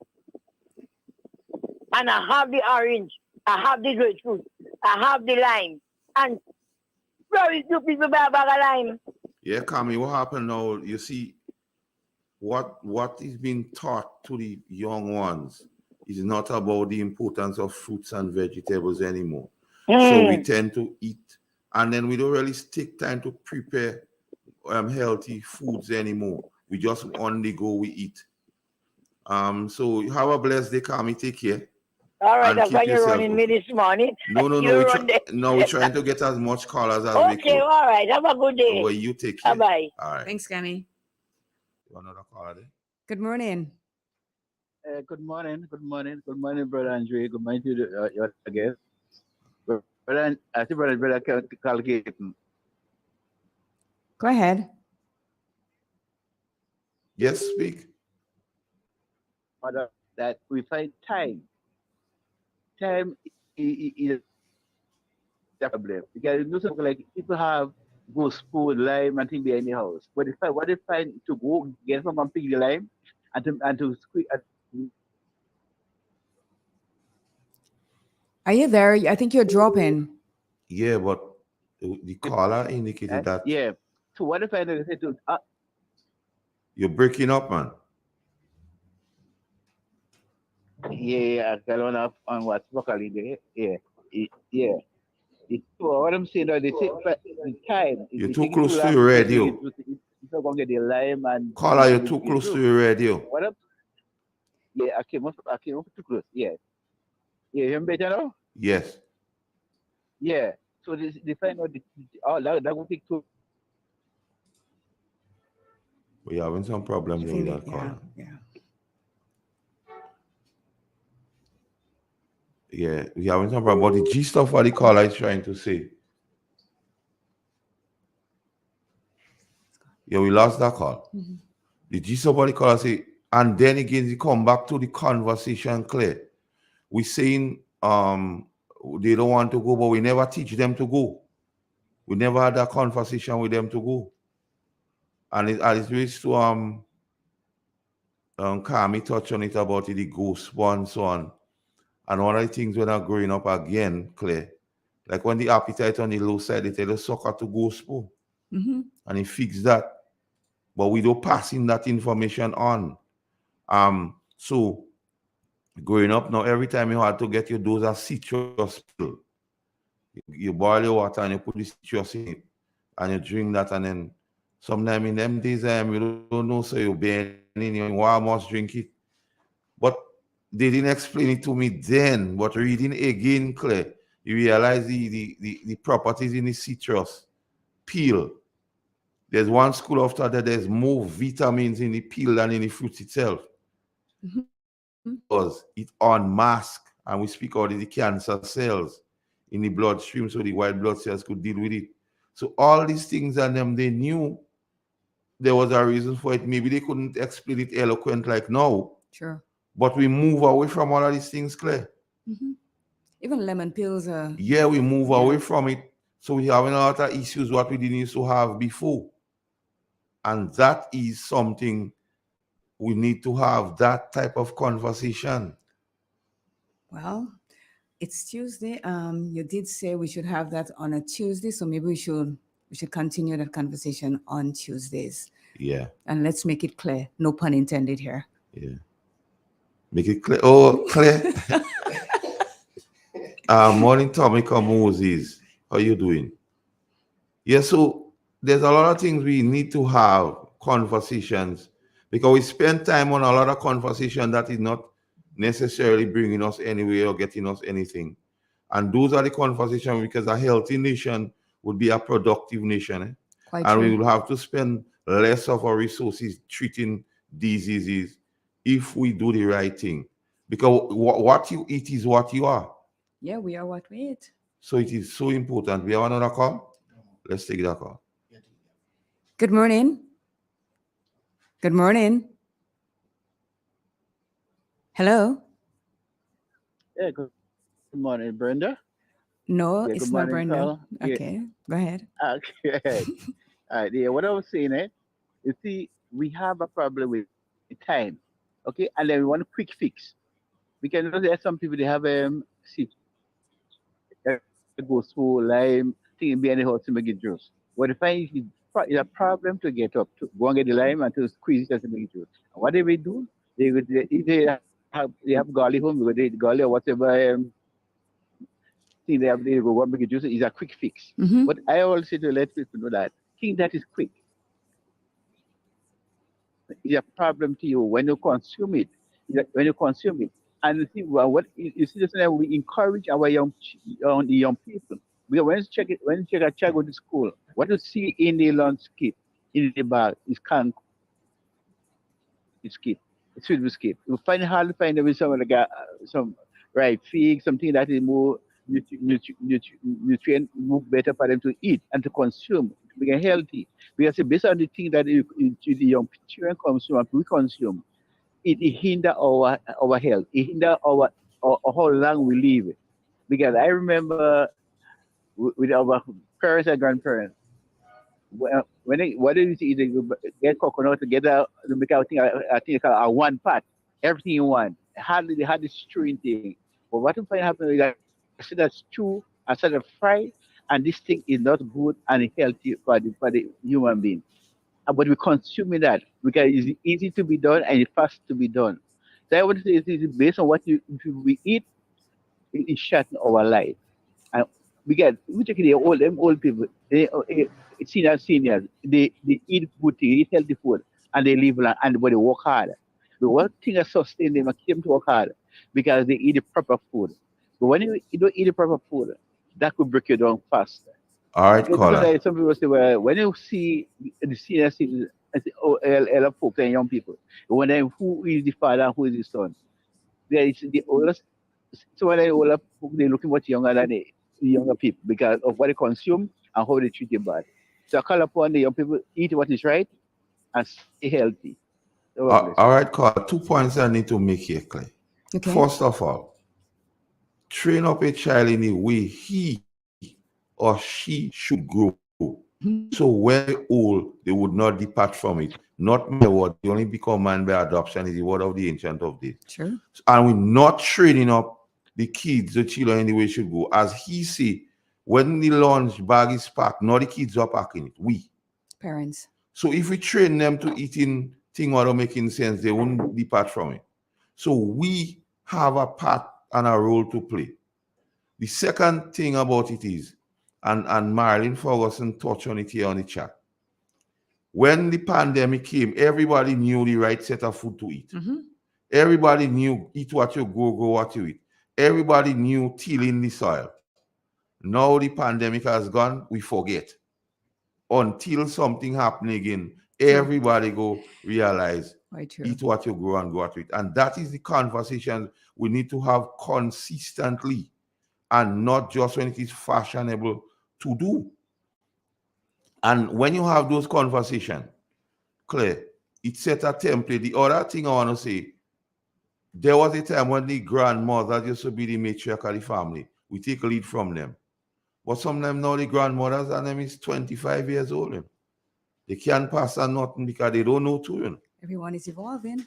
And I have the orange, I have the grapefruit, I have the lime, and very few people buy a bag of lime. Yeah, Kami, what happened now? You see, what is being taught to the young ones is not about the importance of fruits and vegetables anymore. So we tend to eat, and then we don't really take time to prepare healthy foods anymore. We just on the go, we eat. So have a blessed day, Kami. Take care. All right, And that's keep why you're yourself running me this morning. No, You run there. we're trying to get as much callers as we Okay, could. all right. Have a good day. Well, you take care. Bye-bye. All right. Thanks, Gami. Another caller there? Good morning. Good morning, brother Andre. Good morning to your guest. Brother, I think brother Carl Gaten. Go ahead. Yes, speak. That we find time. Time is a problem because it looks like people have goose food, lime, and things behind the house. But what they find to go get from and pick the lime and to squeeze. Are you there? I think you're dropping. Yeah, but the caller indicated that Yeah. So what if I say to you're breaking up, man. yeah, I got up on what's locally there. Yeah. What I'm saying, the time. You're too close to your radio. It's not going to get the lime and. Caller, you're too close to your radio. What up? Yeah, I came up too close. Yeah. Yeah, you hear me better now? Yes. Yeah. So they find out that will take 2. We're having some problems with that caller. Yeah, we're having some problem. But the gist of what the caller is trying to say. Yeah, we lost that call. Did you somebody call and say, and then again, you come back to the conversation, Claire. We saying they don't want to go, but we never teach them to go. We never had that conversation with them to go. And it ways to Kami touch on it about the ghost one, so on. And one of the things when I'm growing up again, Claire, like when the appetite on the low side, they tell the soccer to go spoon. And he fix that. But we don't passing that information on. So growing up now, every time you had to get your dose of citrus pill, you boil your water and you put the citrus in it, and you drink that, and then sometime in them days, you don't know, so you burn in your must drink it. But they didn't explain it to me then. But reading again, Claire, you realize the properties in the citrus peel. There's one school of thought that there's more vitamins in the peel than in the fruit itself. Because it unmasks, and we speak about the cancer cells in the bloodstream, so the white blood cells could deal with it. So all these things and them, they knew there was a reason for it. Maybe they couldn't explain it eloquent like now. Sure. But we move away from all of these things, Claire. Even lemon pills are. Yeah, we move away from it. So we have a lot of issues what we didn't used to have before. And that is something we need to have, that type of conversation. Well, it's Tuesday. You did say we should have that on a Tuesday, so maybe we should continue that conversation on Tuesdays. Yeah. And let's make it clear. No pun intended here. Yeah. Make it clear. Oh, Claire. Morning, Tomika Moses. How you doing? Yeah, so there's a lot of things we need to have conversations, because we spend time on a lot of conversation that is not necessarily bringing us anywhere or getting us anything. And those are the conversations, because a healthy nation would be a productive nation. And true. we will have to spend less of our resources treating diseases if we do the right thing. Because what you eat is what you are. Yeah, we are what we eat. So it is so important. We have another call? Let's take that call. Good morning. Good morning. Hello. Yeah, good morning, Brenda. No, Yeah, it's good not morning, Brenda. Carl. Yeah. Okay, go ahead. Okay. All right. Yeah, what I was saying, you see, we have a problem with time. Okay, and then we want a quick fix. Because you know, there are some people they have see, go through lime thing behind the house to make it juice. What if it's a problem to get up to go and get the lime and to squeeze it to make it juice. And what do? If they have garlic home, because they garlic or whatever thing they go and make it juice is a quick fix. But I always say to let people know that thing that is quick is a problem to you when you consume it. And you see, what you see, this is we encourage our the young people. Because when you check a child go to school, what you see in the lunch kit, in the bag, is canned kit. It's filled with kit. You find it hard to find them with some like some ripe fig, something that is more nutrient, more better for them to eat and to consume to become healthy. Because based on the thing that the young children consume and we consume, it hinder our health. It hinder our how long we live. Because I remember with our parents and grandparents, what they used to eat, they get coconut together to make out I think called a one pot, everything in one. Hardly they had this stewing thing. But what you find happen is that I said that stew, I said that fry, and this thing is not good and healthy for the human being. But we consuming that because it's easy to be done and it's fast to be done. So I would say it is based on what we eat, it is shorten our life. And we take them old people, seniors, they eat good thing, eat healthy food, and they live long, and but they work hard. The one thing that sustain them and keep them to work hard because they eat the proper food. But when you don't eat the proper food, that could break you down faster. All right, Because caller. like some people say, well, when you see the senior citizens, I say, oh, elder folks and young people, when they who is the father and who is the son, there is the oldest. So when they older, folk, they looking much younger than the younger people because of what they consume and how they treat their body. So I call upon the young people eat what is right and stay healthy. So God bless All you. right, Carl. 2 points I need to make here clear. Okay. First of all, train up a child in the way he or she should grow. So when they're old, they would not depart from it. Not my word. They only become man by adoption is the word of the ancient of days. True. And we're not training up the kids, the children in the way it should go. As he say, when the lunch bag is packed, not the kids are packing it. We. Parents. So if we train them to eating thing without making sense, they won't depart from it. So we have a part and a role to play. The second thing about it is, and Marilyn Ferguson touched on it here on the chat. When the pandemic came, everybody knew the right set of food to eat. Mm-hmm. Everybody knew eat what you grow what you eat. Everybody knew tilling the soil. Now the pandemic has gone, we forget. Until something happen again, everybody go realize eat what you grow and go what you eat. And that is the conversation we need to have consistently and not just when it is fashionable to do. And when you have those conversations, Claire, it set a template. The other thing I want to say, there was a time when the grandmother used to be the matriarch of the family. We take a lead from them. But sometimes now the grandmothers and them is 25 years old. They can't pass on nothing because they don't know too. Everyone is evolving.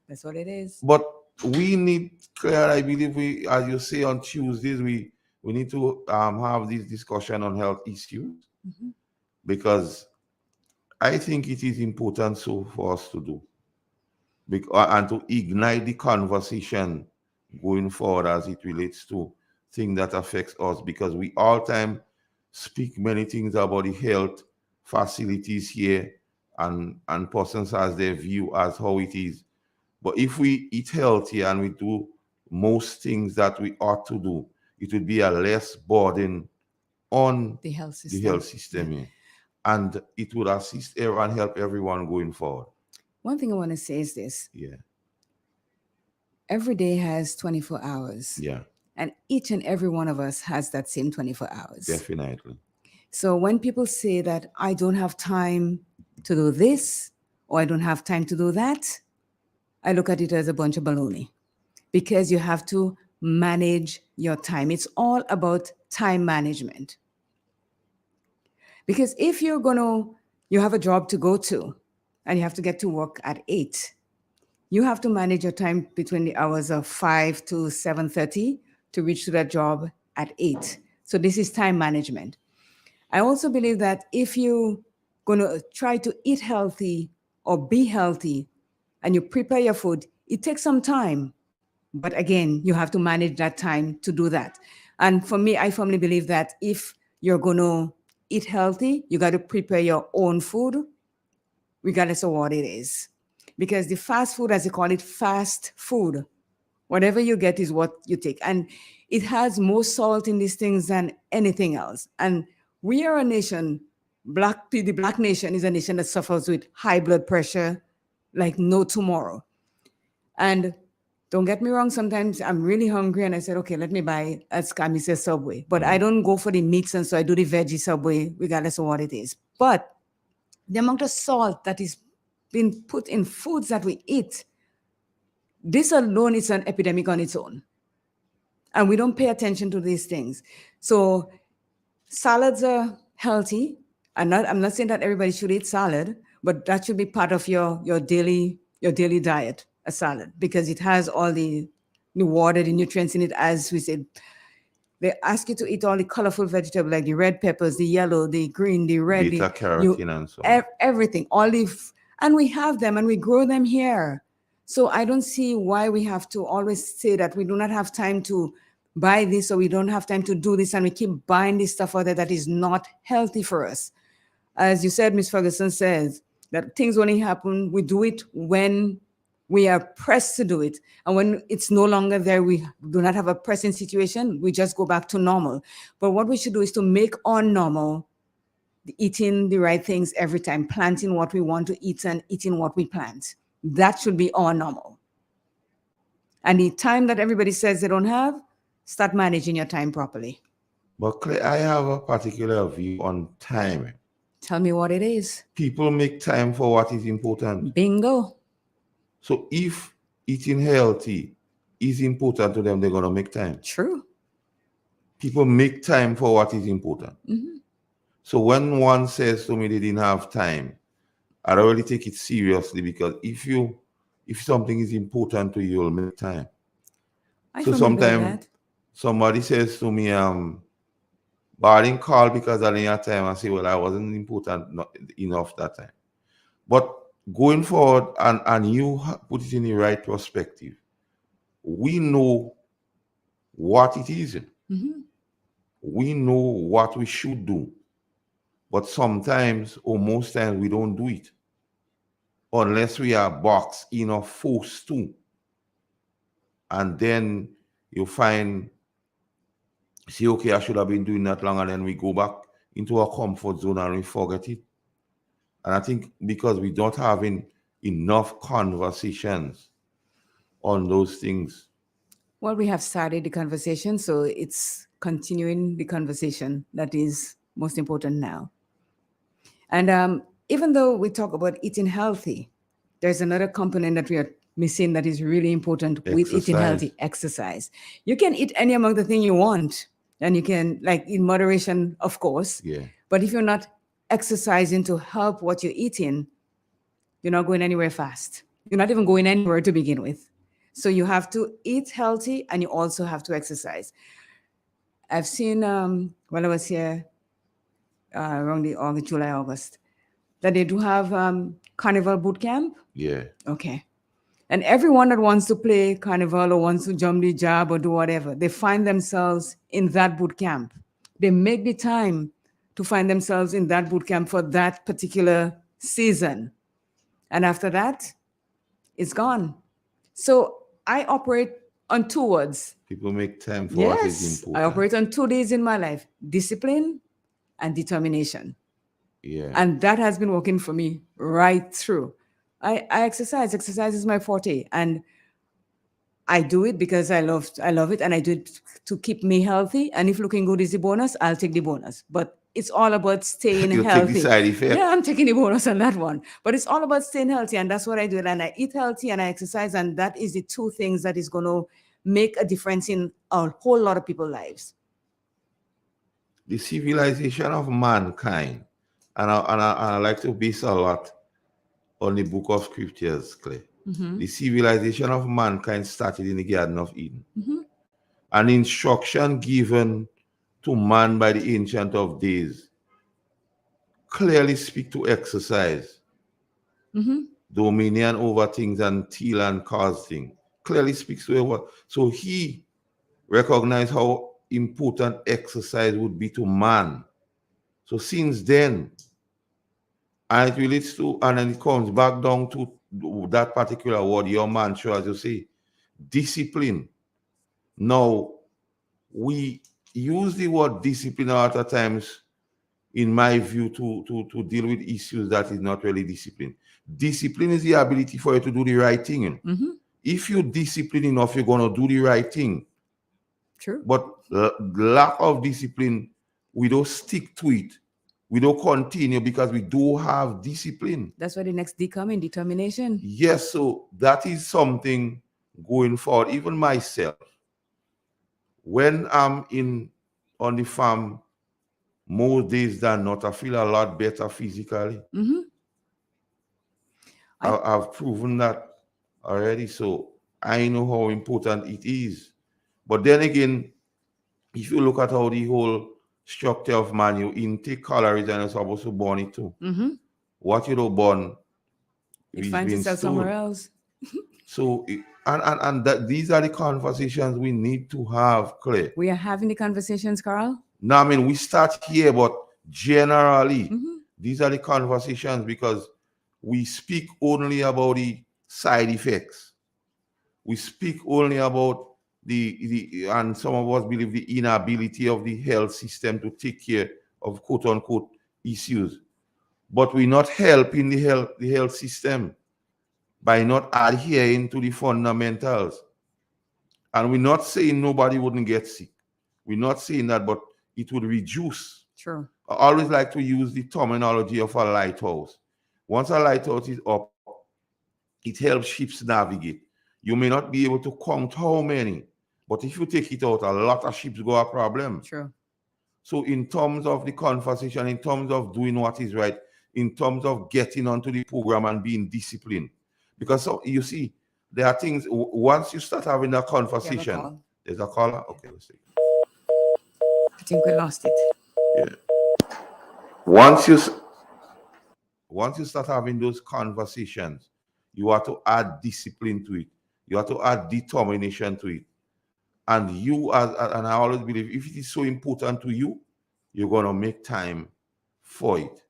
That's what it is. But we need, Claire, I believe we, as you say on Tuesdays, we need to have this discussion on health issues because I think it is important so for us to do and to ignite the conversation going forward as it relates to things that affects us, because we all time speak many things about the health facilities here and persons has their view as how it is. But if we eat healthy and we do most things that we ought to do, it would be a less burden on The health system. the health system. Yeah. And it would assist everyone, help everyone going forward. One thing I want to say is this. Yeah. Every day has 24 hours. Yeah. And each and every one of us has that same 24 hours. Definitely. So when people say that I don't have time to do this or I don't have time to do that, I look at it as a bunch of baloney, because you have to manage your time. It's all about time management. Because if you have a job to go to and you have to get to work at 8, you have to manage your time between the hours of 5 to 7:30 to reach to that job at 8. So this is time management. I also believe that if you're going to try to eat healthy or be healthy and you prepare your food, it takes some time. But again, you have to manage that time to do that. And for me, I firmly believe that if you're going to eat healthy, you got to prepare your own food, regardless of what it is. Because the fast food, as they call it, fast food, whatever you get is what you take. And it has more salt in these things than anything else. And we are a nation, the Black nation is a nation that suffers with high blood pressure like no tomorrow. And don't get me wrong, sometimes I'm really hungry and I said, okay, let me buy a Scamisa Subway. But I don't go for the meats, and so I do the veggie Subway regardless of what it is. But the amount of salt that is being put in foods that we eat, this alone is an epidemic on its own. And we don't pay attention to these things. So salads are healthy. I'm not saying that everybody should eat salad, but that should be part of your daily diet, a salad, because it has all the water, the nutrients in it. As we said, they ask you to eat all the colorful vegetables, like the red peppers, the yellow, the green, the red, Beta carotene and so on. Everything, olive, and we have them and we grow them here. So I don't see why we have to always say that we do not have time to buy this, or we don't have time to do this, and we keep buying this stuff out there that is not healthy for us. As you said, Ms. Ferguson says that things only happen, we do it when we are pressed to do it. And when it's no longer there, we do not have a pressing situation, we just go back to normal. But what we should do is to make our normal eating the right things every time, planting what we want to eat and eating what we plant. That should be our normal. And the time that everybody says they don't have, start managing your time properly. But Claire, I have a particular view on time. Tell me what it is. People make time for what is important. Bingo. So if eating healthy is important to them, they're going to make time. True. People make time for what is important. Mhm. So when one says to me they didn't have time, I don't really take it seriously, because if something is important to you, you'll make time. I So firmly believe sometimes that. somebody says to me, but I didn't call because I didn't have time. I say, well, I wasn't important enough that time. But going forward, and you put it in the right perspective, we know what it is. Mhm. We know what we should do. But sometimes, or most times, we don't do it unless we are boxed in or forced to. And then you find, say, okay, I should have been doing that long, and then we go back into our comfort zone and we forget it. And I think because we don't having enough conversations on those things. Well, we have started the conversation, so it's continuing the conversation that is most important now. And even though we talk about eating healthy, there's another component that we are missing that is really important with eating healthy: exercise. You can eat any among the thing you want, and you can, like, in moderation, of course. Yeah. But if you're not exercising to help what you're eating, you're not going anywhere fast. You're not even going anywhere to begin with. So you have to eat healthy and you also have to exercise. I've seen while I was here around the August, July, August, that they do have carnival boot camp. Yeah. Okay. And everyone that wants to play carnival or wants to jump the jab or do whatever, they find themselves in that boot camp. They make the time to find themselves in that boot camp for that particular season. And after that, it's gone. So I operate on two words. People make time for what is Yes, important. I operate on 2 days in my life: discipline and determination. Yeah. And that has been working for me right through. I exercise. Exercise is my forte. And I do it because I love it, and I do it to keep me healthy. And if looking good is the bonus, I'll take the bonus. But it's all about staying You'll healthy. take the side effect. Yeah, I'm taking the bonus on that one. But it's all about staying healthy, and that's what I do. And I eat healthy and I exercise, and that is the two things that is going to make a difference in a whole lot of people's lives. The civilization of mankind, and I like to base a lot on the book of scriptures, Clay. Mm-hmm. The civilization of mankind started in the Garden of Eden. Mm-hmm. An instruction given to man by the Ancient of Days clearly speak to exercise, Mm-hmm. dominion over things, and till and cause things. Clearly speaks to it. So he recognized how important exercise would be to man. So since then, and it relates to, and then it comes back down to that particular word, your mantra, as you say, discipline. Now, we use the word discipline a lot of times, in my view, to deal with issues that is not really discipline. Discipline is the ability for you to do the right thing. Mm-hmm. If you're disciplined enough, you're going to do the right thing. True. But lack of discipline, we don't stick to it. We don't continue because we do have discipline. That's where the next D come in: determination. Yes, so that is something going forward. Even myself, when I'm on the farm, more days than not, I feel a lot better physically. Mm-hmm. I've proven that already, so I know how important it is. But then again, if you look at how the whole structure of man, you intake calories and you're supposed to burn it too. Mm-hmm. What you don't burn, It is finds being itself stored. somewhere else. So, and that these are the conversations we need to have, Claire. We are having the conversations, Carl. Now, I mean, we start here, but generally, Mm-hmm. these are the conversations, because we speak only about the side effects. We speak only about and some of us believe the inability of the health system to take care of quote unquote issues. But we're not helping the health system by not adhering to the fundamentals. And we're not saying nobody wouldn't get sick. We're not saying that, but it would reduce. True. I always like to use the terminology of a lighthouse. Once a lighthouse is up, it helps ships navigate. You may not be able to count how many, but if you take it out, a lot of ships go a problem. True. So in terms of the conversation, in terms of doing what is right, in terms of getting onto the program and being disciplined, because so, you see, there are things, once you start having that conversation, call. there's a caller? Okay, let's see. I think we lost it. Yeah. Once you start having those conversations, you have to add discipline to it. You have to add determination to it. And and I always believe, if it is so important to you, you're going to make time for it.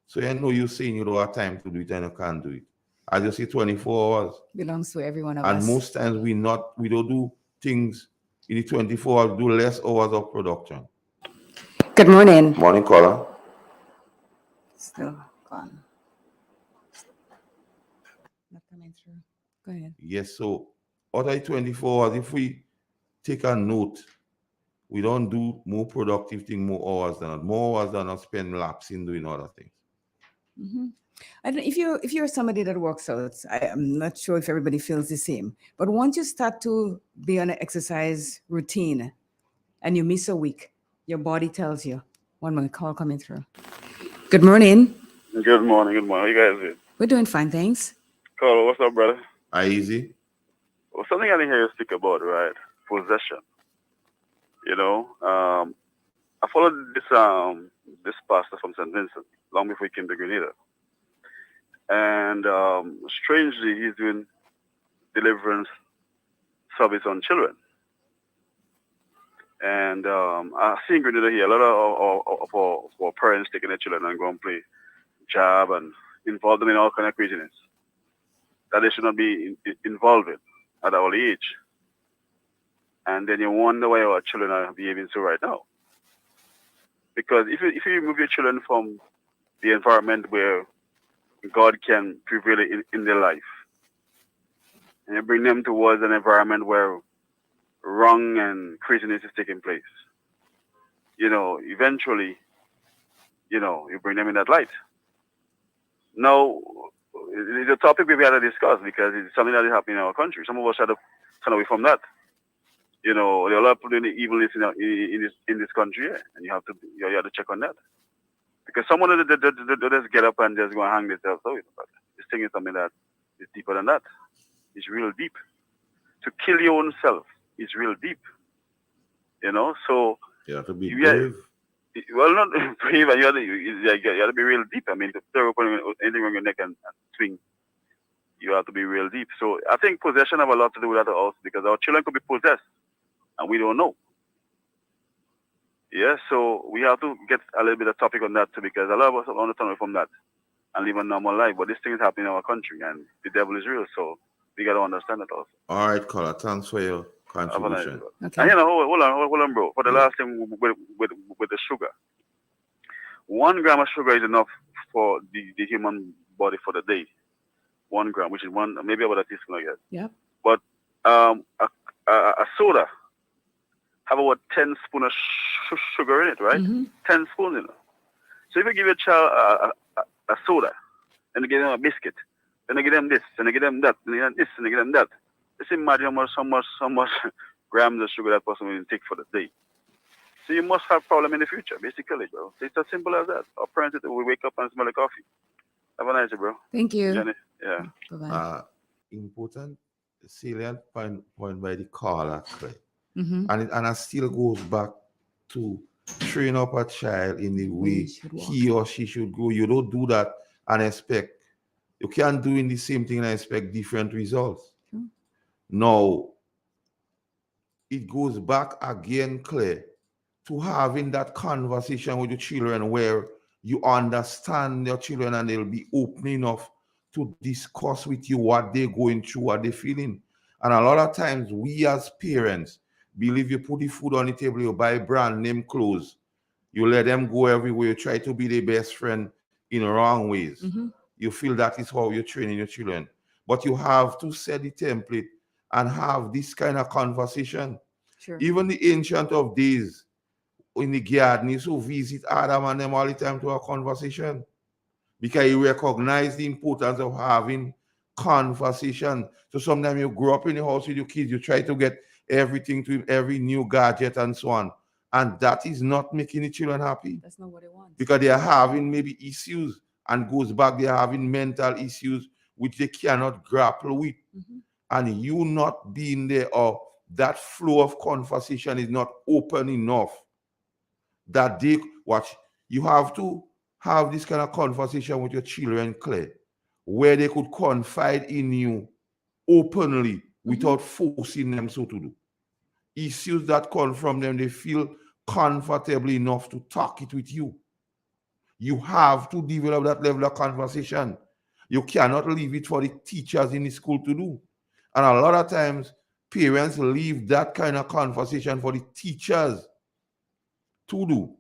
So I know you're saying you don't have time to do it and you can't do it. I just say 24 hours. Belongs to every one of And us. most times we don't do things in the 24 hours, do less hours of production. Good morning. Morning, caller. Still gone. Not coming through. Go ahead. Yes, so out of the 24 hours, if we take a note, we don't do more productive thing, more hours than that. More hours than not spend lapsing doing other things. Mm-hmm. I don't, if you're somebody that works out, I'm not sure if everybody feels the same. But once you start to be on an exercise routine and you miss a week, your body tells you. One more call coming through. Good morning. Good morning. Good morning. How you guys doing? We're doing fine, thanks. Carl, what's up, brother? Easy. Well, something I didn't hear you speak about, right? Possession. You know, I followed this pastor from St. Vincent long before he came to Grenada, and strangely, he's doing deliverance service on children. And I see in Grenada here a lot of our parents taking their children and go and play job and involve them in all kind of craziness that they should not be involved in at our age. And then you wonder why our children are behaving so right now. Because if you remove your children from the environment where God can prevail in their life, and you bring them towards an environment where wrong and craziness is taking place, eventually, you bring them in that light. Now, it's a topic we had to discuss because it's something that is happening in our country. Some of us try to turn away from that. There are a lot of people doing the evilness in this country, and you have to check on that. Because someone that just get up and just go and hang themselves out. But this thing is something that is deeper than that. It's real deep. To kill your own self is real deep. So you have to be brave. Well, not brave, and you have to be real deep. I mean, to throw up anything on your neck and swing, you have to be real deep. So I think possession have a lot to do with that also, because our children could be possessed, and we don't know. Yeah, so we have to get a little bit of topic on that too, because a lot of us want to turn away from that and live a normal life. But this thing is happening in our country, and the devil is real. So we got to understand it also. All right, caller. Thanks for your contribution. Okay. And hold on, bro. For the last thing with the sugar, 1 gram of sugar is enough for the human body for the day. 1 gram, which is maybe about a teaspoon, I guess. Yeah. But a soda have about 10 spoons of sugar in it, right? Mm-hmm. 10 spoons, So if you give a child a soda, and you give them a biscuit, then you give them this, and you give them that, and you give them this, and you give them that. Just imagine how much grams of sugar that person will take for the day. So you must have problem in the future, basically, bro. It's as simple as that. Our parents will wake up and smell like coffee. Have a nice day, bro. Thank you. Jenny. Yeah. Bye-bye. Important, salient point by the caller, Clay. Mm-hmm. And it still goes back to train up a child in the way he or she should go. You don't do that and expect. You can't do in the same thing and expect different results. Sure. Now, it goes back again, Claire, to having that conversation with your children where you understand your children and they'll be open enough to discuss with you what they're going through, what they're feeling. And a lot of times we as parents believe you put the food on the table, you buy brand name clothes, you let them go everywhere, you try to be their best friend in wrong ways. Mm-hmm. You feel that is how you're training your children. But you have to set the template and have this kind of conversation. Sure. Even the ancient of days, in the garden, used to visit Adam and them all the time to have conversation because he recognized the importance of having conversation. So sometimes you grow up in the house with your kids, you try to get everything to him, every new gadget and so on. And that is not making the children happy. That's not what they want. Because they are having maybe issues and goes back, they are having mental issues which they cannot grapple with. And you not being there or that flow of conversation is not open enough that they watch. You have to have this kind of conversation with your children, Claire, where they could confide in you openly without forcing them so to do. Issues that come from them, they feel comfortable enough to talk it with you. You have to develop that level of conversation. You cannot leave it for the teachers in the school to do. And a lot of times, parents leave that kind of conversation for the teachers to do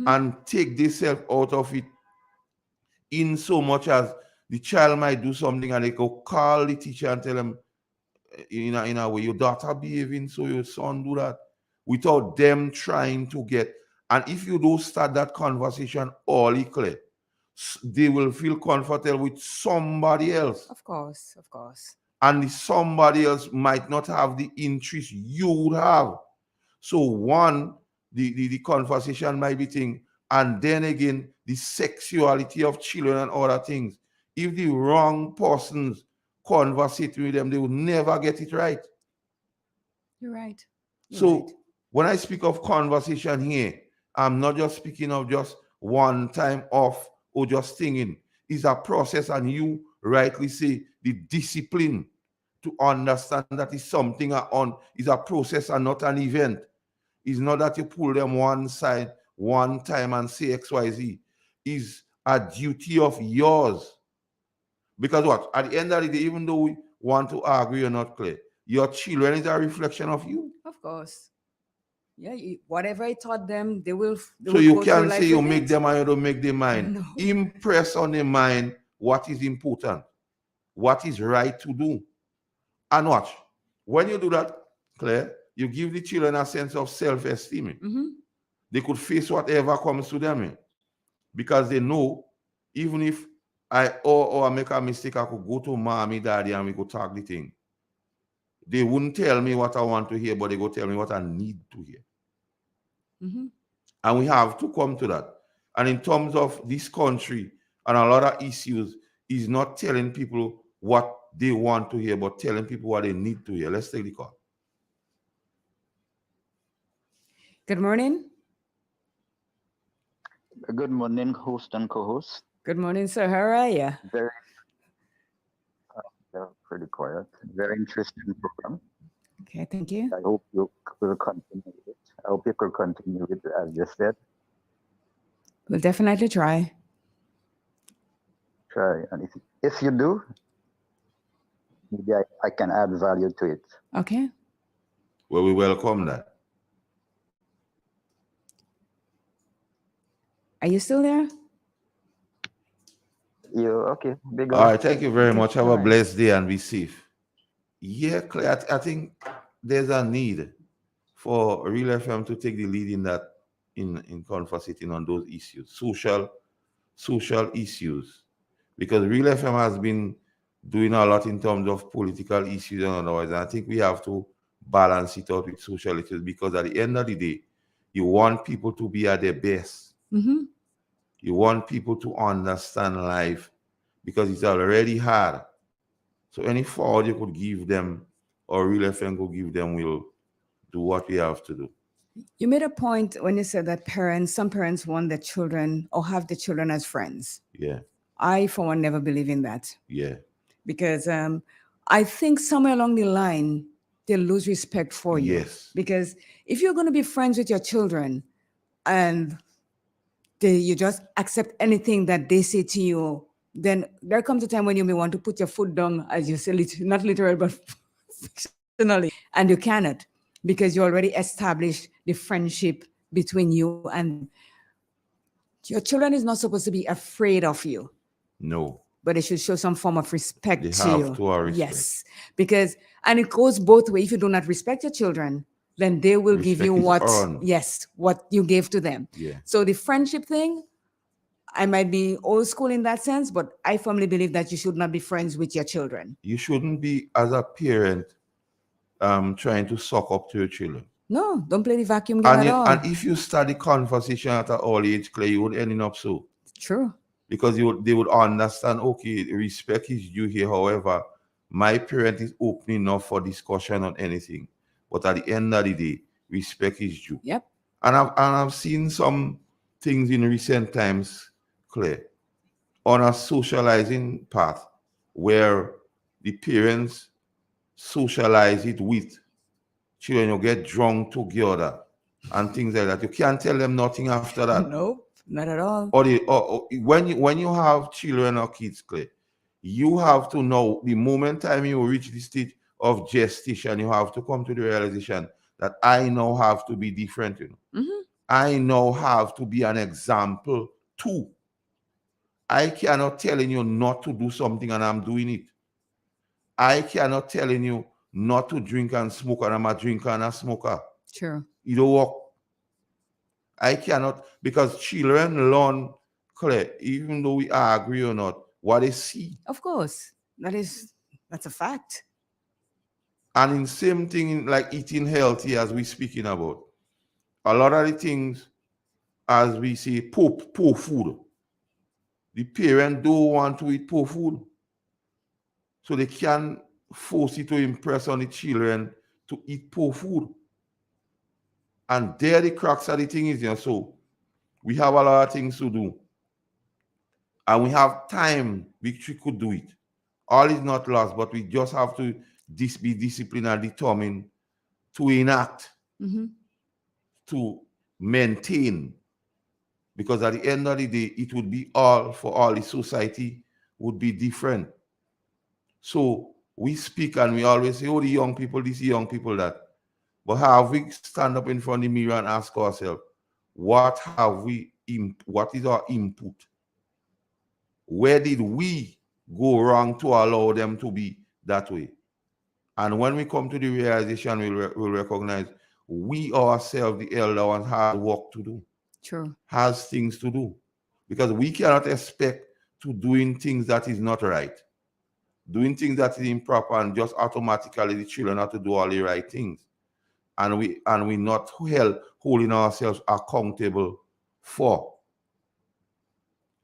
and take themselves out of it, in so much as the child might do something and they go call the teacher and tell them, in a way, your daughter behaving, so your son do that, without them trying to get. And if you don't start that conversation early, Claire, they will feel comfortable with somebody else. Of course, of course. And somebody else might not have the interest you would have. So one, the conversation might be thing, and then again, the sexuality of children and other things. If the wrong persons conversate with them, they will never get it right. You're right. So when I speak of conversation here, I'm not just speaking of just one time off or just singing. It's a process, and you rightly say the discipline to understand that is something is a process and not an event. It's not that you pull them one side one time and say XYZ. It's a duty of yours. Because what? At the end of the day, even though we want to argue or not, Claire, your children is a reflection of you. Of course. Yeah, whatever I taught them, they will. So you can't say you make them and you don't make their mind. No. Impress on their mind what is important, what is right to do. And watch. When you do that, Claire, you give the children a sense of self-esteem. They could face whatever comes to them. Because they know, even if I make a mistake, I could go to mommy, daddy, and we could talk the thing. They wouldn't tell me what I want to hear, but they go tell me what I need to hear. And we have to come to that. And in terms of this country and a lot of issues, is not telling people what they want to hear, but telling people what they need to hear. Let's take the call. Good morning. Good morning, host and co-host. Good morning, sir. How are you? Very pretty quiet. Very interesting program. Okay, thank you. I hope you will continue with it. I hope you could continue with it, as you said. We'll definitely try. Try. And if you do, maybe I can add value to it. Okay. Well, we welcome that. Are you still there? Okay. Big All right, thank you very much. Have a All right. blessed day and be safe. Yeah, Claire, I think there's a need for Real FM to take the lead in that, in conversating on those issues, social issues, because Real FM has been doing a lot in terms of political issues and otherwise. And I think we have to balance it out with social issues, because at the end of the day, you want people to be at their best. You want people to understand life, because it's already hard. So any forward you could give them, or Real FM could give them, will do what we have to do. You made a point when you said that some parents want their children or have their children as friends. Yeah. I, for one, never believe in that. Yeah. Because I think somewhere along the line, they lose respect for you. Yes. Because if you're going to be friends with your children and you just accept anything that they say to you, then there comes a time when you may want to put your foot down, as you say, not literally, but fictionally, and you cannot, because you already established the friendship between you, and your children is not supposed to be afraid of you. No. But they should show some form of respect They to have you. to respect. Yes, because, and it goes both ways. If you do not respect your children, then they will give you Respect is what, earned. yes, what you gave to them. Yeah. So the friendship thing, I might be old school in that sense, but I firmly believe that you should not be friends with your children. You shouldn't be, as a parent, trying to suck up to your children. No, don't play the vacuum game at all. And if you start the conversation at an early age, Clay, you would end up so. True. Because they would understand, okay, respect is due here. However, my parent is opening enough for discussion on anything. But at the end of the day, respect is due. Yep. And I've seen some things in recent times, Claire, on a socializing path where the parents socialize it with children, you get drunk together and things like that. You can't tell them nothing after that. Nope, not at all. Or when you have children or kids, Clay, you have to know the moment time you reach the stage of gestation, you have to come to the realization that I now have to be different. You know, I now have to be an example too. I cannot telling you not to do something and I'm doing it. I cannot telling you not to drink and smoke and I'm a drinker and a smoker. True. You don't work. I cannot, because children learn, Claire, even though we agree or not, what they see. Of course. That's a fact. And in same thing like eating healthy as we speaking about. A lot of the things, as we say, poor food. The parent don't want to eat poor food. So they can force it to impress on the children to eat poor food. And there the crux of the thing is, you know, so we have a lot of things to do. And we have time which we could do it. All is not lost, but we just have to be disciplined and determined to enact, to maintain. Because at the end of the day, it would be all for all. The society would be different. So we speak and we always say, oh, the young people, this, the young people, that. But have we stand up in front of the mirror and ask ourselves, what is our input? Where did we go wrong to allow them to be that way? And when we come to the realization, we'll recognize we ourselves, the elder ones, have work to do. True. Has things to do. Because we cannot expect to doing things that is not right. Doing things that is improper and just automatically the children have to do all the right things. And we not holding ourselves accountable for.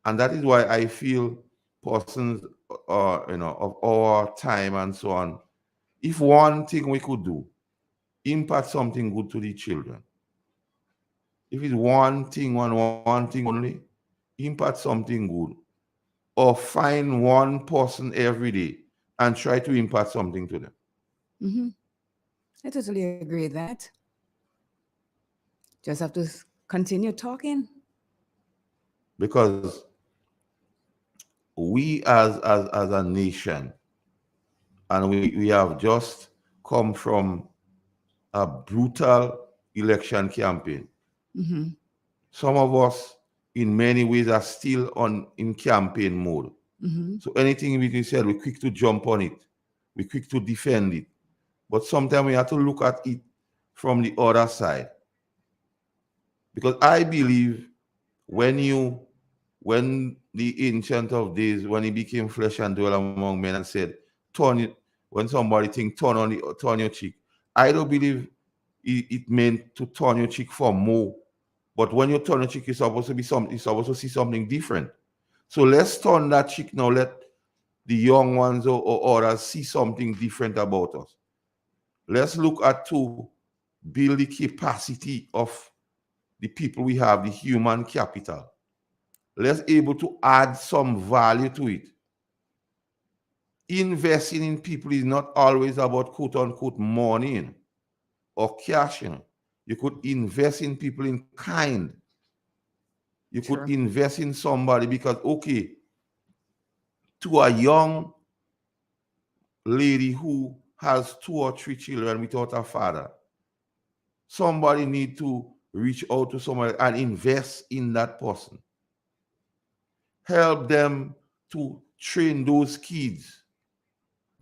And that is why I feel persons, of our time and so on, if one thing we could do, impart something good to the children. If it's one thing only, impart something good. Or find one person every day and try to impart something to them. I totally agree with that. Just have to continue talking. Because we as a nation, and we have just come from a brutal election campaign. Some of us, in many ways, are still in campaign mode. So anything we said, we're quick to jump on it. We're quick to defend it. But sometimes we have to look at it from the other side. Because I believe when the Ancient of Days, when he became flesh and dwelt among men and said, when somebody think turn your cheek, I don't believe it meant to turn your cheek for more. But when you turn your cheek, you're supposed to see something different. So let's turn that cheek now. Let the young ones or others see something different about us. Let's look at to build the capacity of the people we have, the human capital. Let's able to add some value to it. Investing in people is not always about quote unquote money or cash. You could invest in people in kind. You could invest in somebody because, okay, to a young lady who has 2 or 3 children without a father, somebody need to reach out to somebody and invest in that person. Help them to train those kids,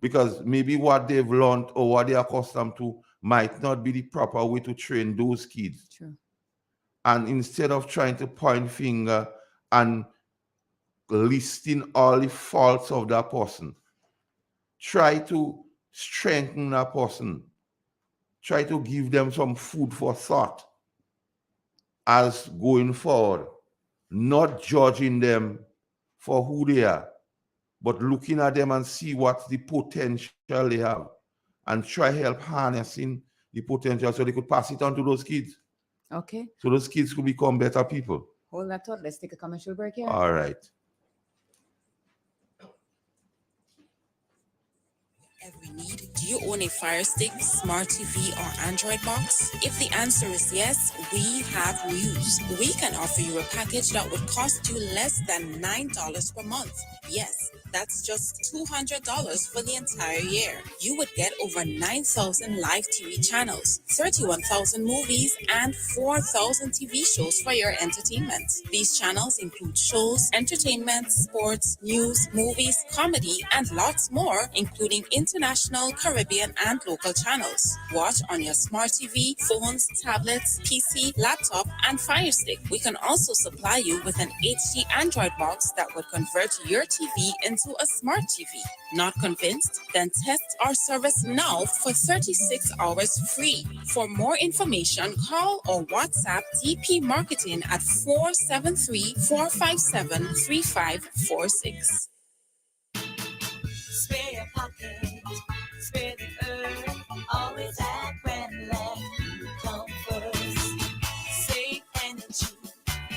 because maybe what they've learned or what they're accustomed to might not be the proper way to train those kids. True. And instead of trying to point finger and listing all the faults of that person, try to strengthen that person. Try to give them some food for thought as going forward, not judging them for who they are, but looking at them and see what the potential they have and try help harnessing the potential so they could pass it on to those kids. Okay. So those kids could become better people. Hold that thought. Let's take a commercial break here. All right. Every need. Do you own a Fire Stick, Smart TV, or Android box? If the answer is yes, we have news. We can offer you a package that would cost you less than $9 per month. Yes, that's just $200 for the entire year. You would get over 9,000 live TV channels, 31,000 movies, and 4,000 TV shows for your entertainment. These channels include shows, entertainment, sports, news, movies, comedy, and lots more, including international, Caribbean, and local channels. Watch on your smart TV, phones, tablets, PC, laptop, and Fire Stick. We can also supply you with an HD Android box that would convert your TV into a smart TV. Not convinced? Then test our service now for 36 hours free. For more information, call or WhatsApp DP Marketing at 473-457-3546. Spare your pocket, spare the earth, always at Grandland, you come first. Save energy,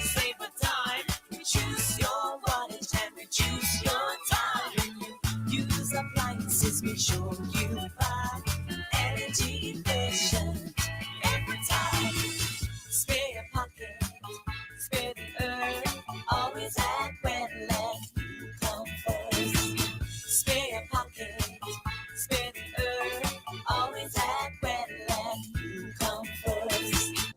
save a dime, reduce your wattage and reduce your time. When you use appliances, make sure you buy energy efficient every time. Spare your pocket, spare the earth, always at Grandland, you come first. Spare your pocket, spare the earth, always at Redland, you come first.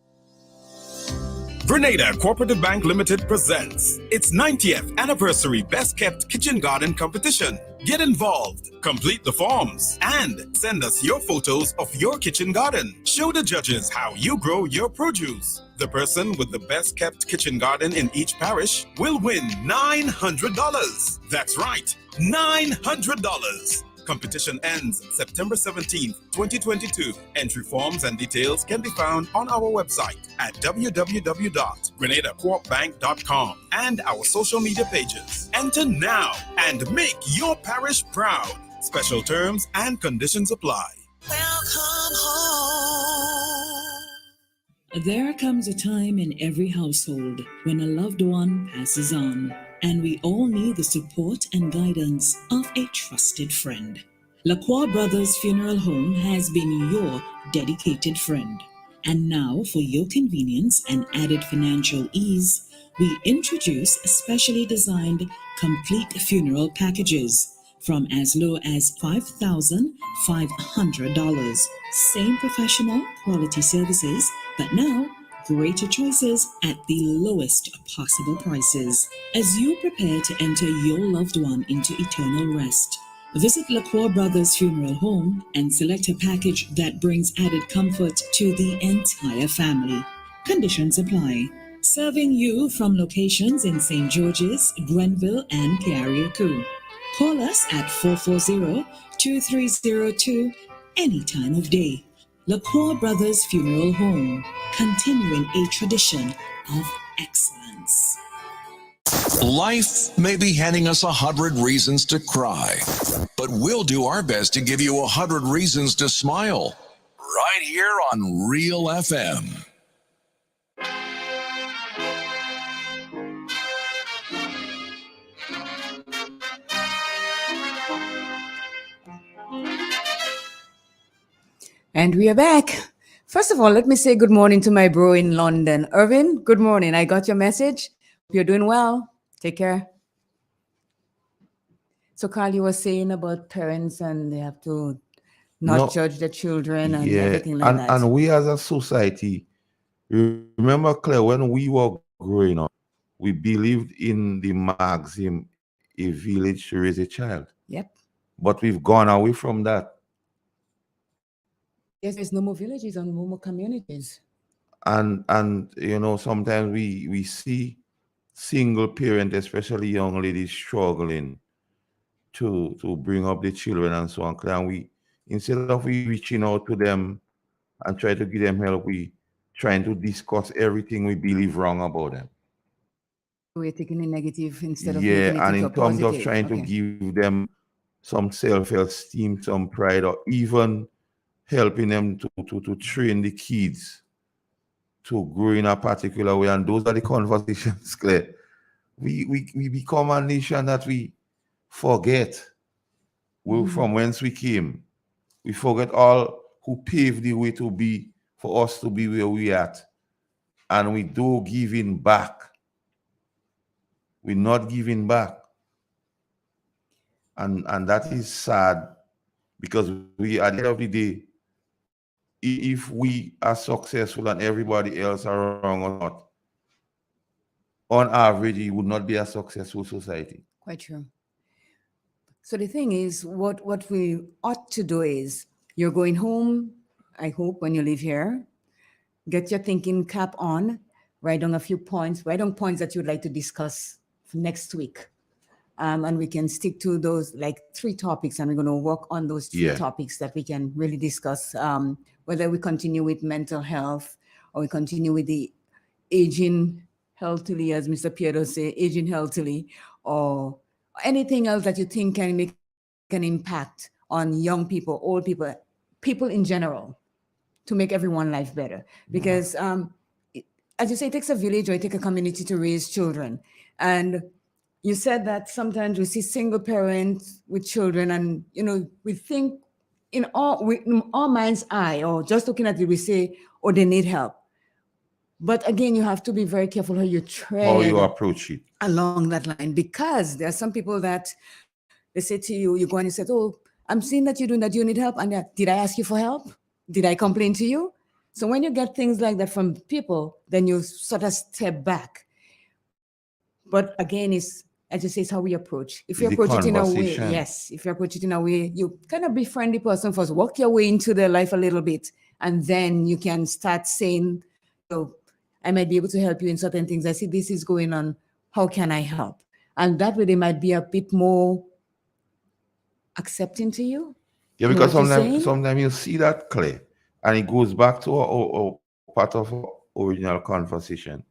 Grenada Cooperative Bank Limited presents its 90th anniversary Best Kept Kitchen Garden Competition. Get involved, complete the forms, and send us your photos of your kitchen garden. Show the judges how you grow your produce. The person with the best kept kitchen garden in each parish will win $900. That's right, $900. Competition ends September 17th, 2022. Entry forms and details can be found on our website at www.grenadacoopbank.com and our social media pages. Enter now and make your parish proud. Special terms and conditions apply. Welcome home. There comes a time in every household when a loved one passes on, and we all need the support and guidance of a trusted friend. Lacroix Brothers Funeral Home has been your dedicated friend. And now, for your convenience and added financial ease, we introduce specially designed complete funeral packages from as low as $5,500. Same professional quality services, but now greater choices at the lowest possible prices. As you prepare to enter your loved one into eternal rest, visit Lacroix Brothers Funeral Home and select a package that brings added comfort to the entire family. Conditions apply. Serving you from locations in St. George's, Grenville, and Carriacou. Call us at 440-2302 any time of day. Lacroix Brothers Funeral Home, continuing a tradition of excellence. Life may be handing us 100 reasons to cry, but we'll do our best to give you 100 reasons to smile. Right here on Real FM. And we are back. First of all, let me say good morning to my bro in London. Irvin, good morning. I got your message. Hope you're doing well. Take care. So, Carl, you were saying about parents and they have to not judge their children and everything like that. And we as a society, remember, Claire, when we were growing up, we believed in the maxim, a village to raise a child. Yep. But we've gone away from that. Yes, there's no more villages and no more communities. And sometimes we see single parent, especially young ladies, struggling to bring up the children and so on. And we, instead of we reaching out to them and try to give them help, we trying to discuss everything we believe wrong about them. We're taking a negative instead of Yeah, making it and into in a terms of positive. trying to Okay. give them some self-esteem, some pride, or even helping them to train the kids to grow in a particular way. And those are the conversations, Claire. We become a nation that we forget from whence we came. We forget all who paved the way to be for us to be where we at. And we do giving back. We're not giving back. And that is sad because we, at the end of the day, if we are successful and everybody else are wrong or not, on average, it would not be a successful society. Quite true. So the thing is, what we ought to do is, you're going home, I hope, when you leave here, get your thinking cap on, write down a few points, write down points that you'd like to discuss for next week. And we can stick to those like 3 topics, and we're going to work on those 3 topics that we can really discuss. Whether we continue with mental health or we continue with the aging healthily, as Mr. Piero say, aging healthily, or anything else that you think can make an impact on young people, old people, people in general, to make everyone's life better. Because as you say, it takes a village or it takes a community to raise children. And you said that sometimes we see single parents with children, and we think in our mind's eye, or just looking at it, we say, oh, they need help. But again, you have to be very careful how you How you tread approach it. along that line, because there are some people that they say to you, you go and you say, oh, I'm seeing that you're doing that, do you need help? And did I ask you for help? Did I complain to you? So when you get things like that from people, then you sort of step back. But again, as you say, it's how we approach. If you The approach it in a way, conversation. yes, if you approach it in a way, you kind of befriend the person first, work your way into their life a little bit, and then you can start saying, I might be able to help you in certain things. I see this is going on. How can I help? And that way they might be a bit more accepting to you. Yeah, You know because what you're saying? sometimes you see that clear, and it goes back to our part of our original conversation.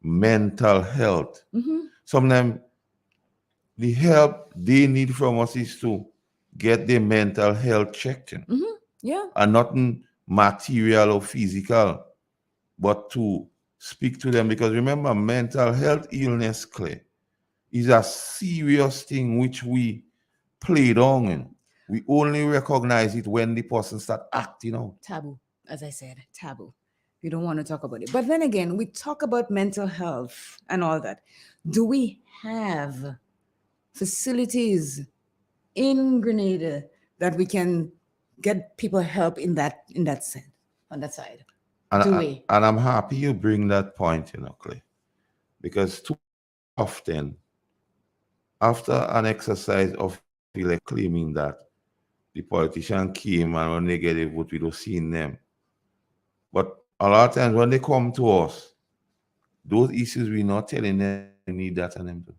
Mental health. Sometimes the help they need from us is to get their mental health checked in. Yeah. And nothing material or physical, but to speak to them. Because remember, mental health illness, Claire, is a serious thing which we play down in. We only recognize it when the person start acting out. Taboo, as I said, taboo. We don't want to talk about it. But then again, we talk about mental health and all that. Do we have facilities in Grenada that we can get people help in that sense, on that side? Do we? And I'm happy you bring that point, Clay, because too often, after an exercise of claiming that the politician came and when they get a vote, we don't see them. But a lot of times when they come to us, those issues we're not telling them they need that and them too.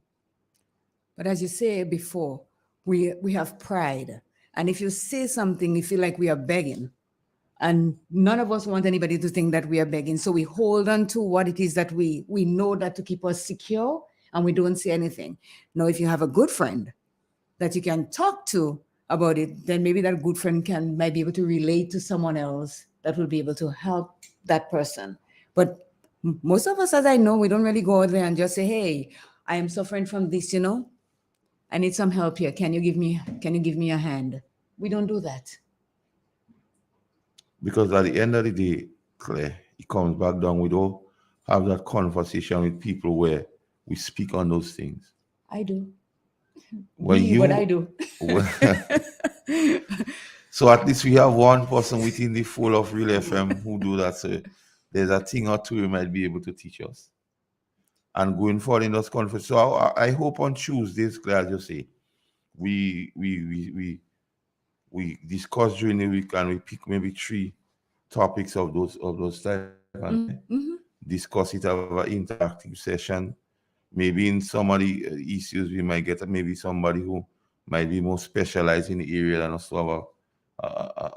But as you say before, we have pride. And if you say something, you feel like we are begging. And none of us want anybody to think that we are begging. So we hold on to what it is that we know, that to keep us secure, and we don't say anything. Now, if you have a good friend that you can talk to about it, then maybe that good friend might be able to relate to someone else that will be able to help that person. But most of us, as I know, we don't really go out there and just say, hey, I am suffering from this, I need some help here. Can you give me a hand? We don't do that. Because at the end of the day, Claire, it comes back down. We don't have that conversation with people where we speak on those things. I do. But I do. So at least we have one person within the full of Real FM who do that. So there's a thing or two you might be able to teach us. And going forward in those conferences. So I hope on Tuesdays, Claire, as you say, we we discuss during the week and we pick maybe 3 topics of those type and discuss it, have an interactive session. Maybe in some of the issues we might get maybe somebody who might be more specialized in the area and also have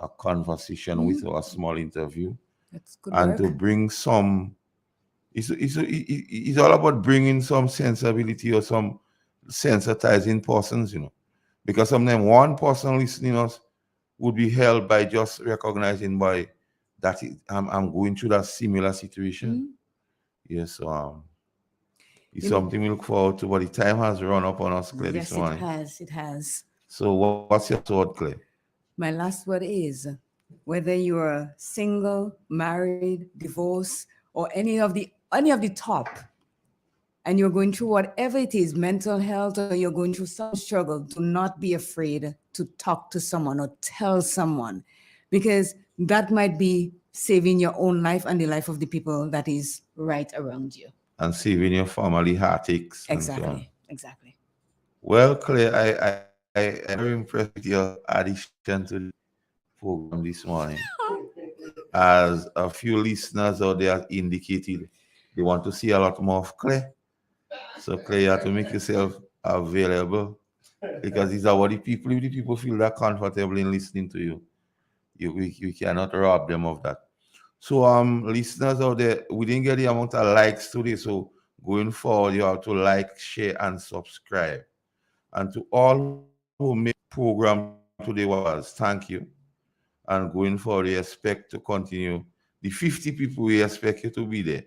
a conversation with or a small interview. That's good And work. to bring some, it's all about bringing some sensibility or some sensitizing persons, you know. Because sometimes one person listening us would be helped by just recognizing by that I'm going through that similar situation. Yes, it's something we look forward to, but the time has run up on us, Claire, Yes, this morning. it has. So what's your thought, Claire? My last word is, whether you're single, married, divorced, or any of the top, and you're going through whatever it is, mental health, or you're going through some struggle, do not be afraid to talk to someone or tell someone, because that might be saving your own life and the life of the people that is right around you. And saving your family heartaches and so on. Exactly. Well, Claire, I am very impressed with your addition to the program this morning. As a few listeners out there indicated, they want to see a lot more of Claire. So Claire, you have to make yourself available, because these are what the people, if the people feel that comfortable in listening to you, you cannot rob them of that. So listeners out there, we didn't get the amount of likes today, so going forward you have to like, share and subscribe. And to all who made program today was thank you. And going forward, we expect to continue. The 50 people, we expect you to be there.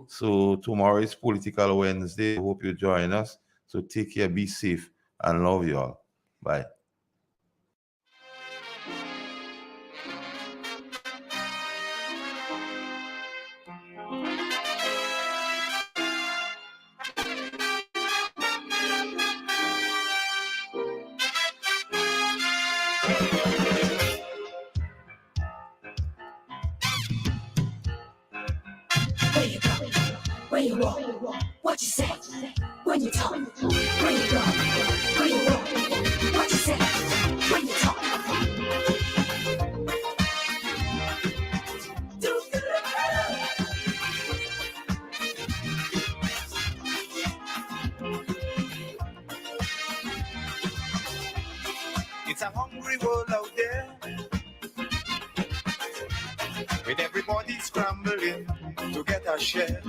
So tomorrow is Political Wednesday. I hope you join us. So take care, be safe, and love you all. Bye. Where you go? Where you walk? What you say? When you talk? Where you go? Where you walk? What you say? When you talk? It's a hungry world out there, with everybody scrambling to get a share.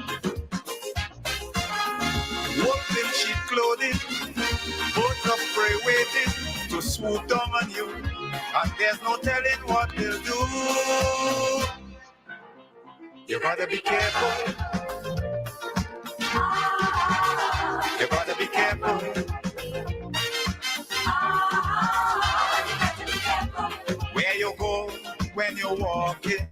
Wolves in sheep clothing, both of prey waiting to swoop down on you, and there's no telling what they'll do. You gotta be careful. You gotta be careful. Where you go when you're walking,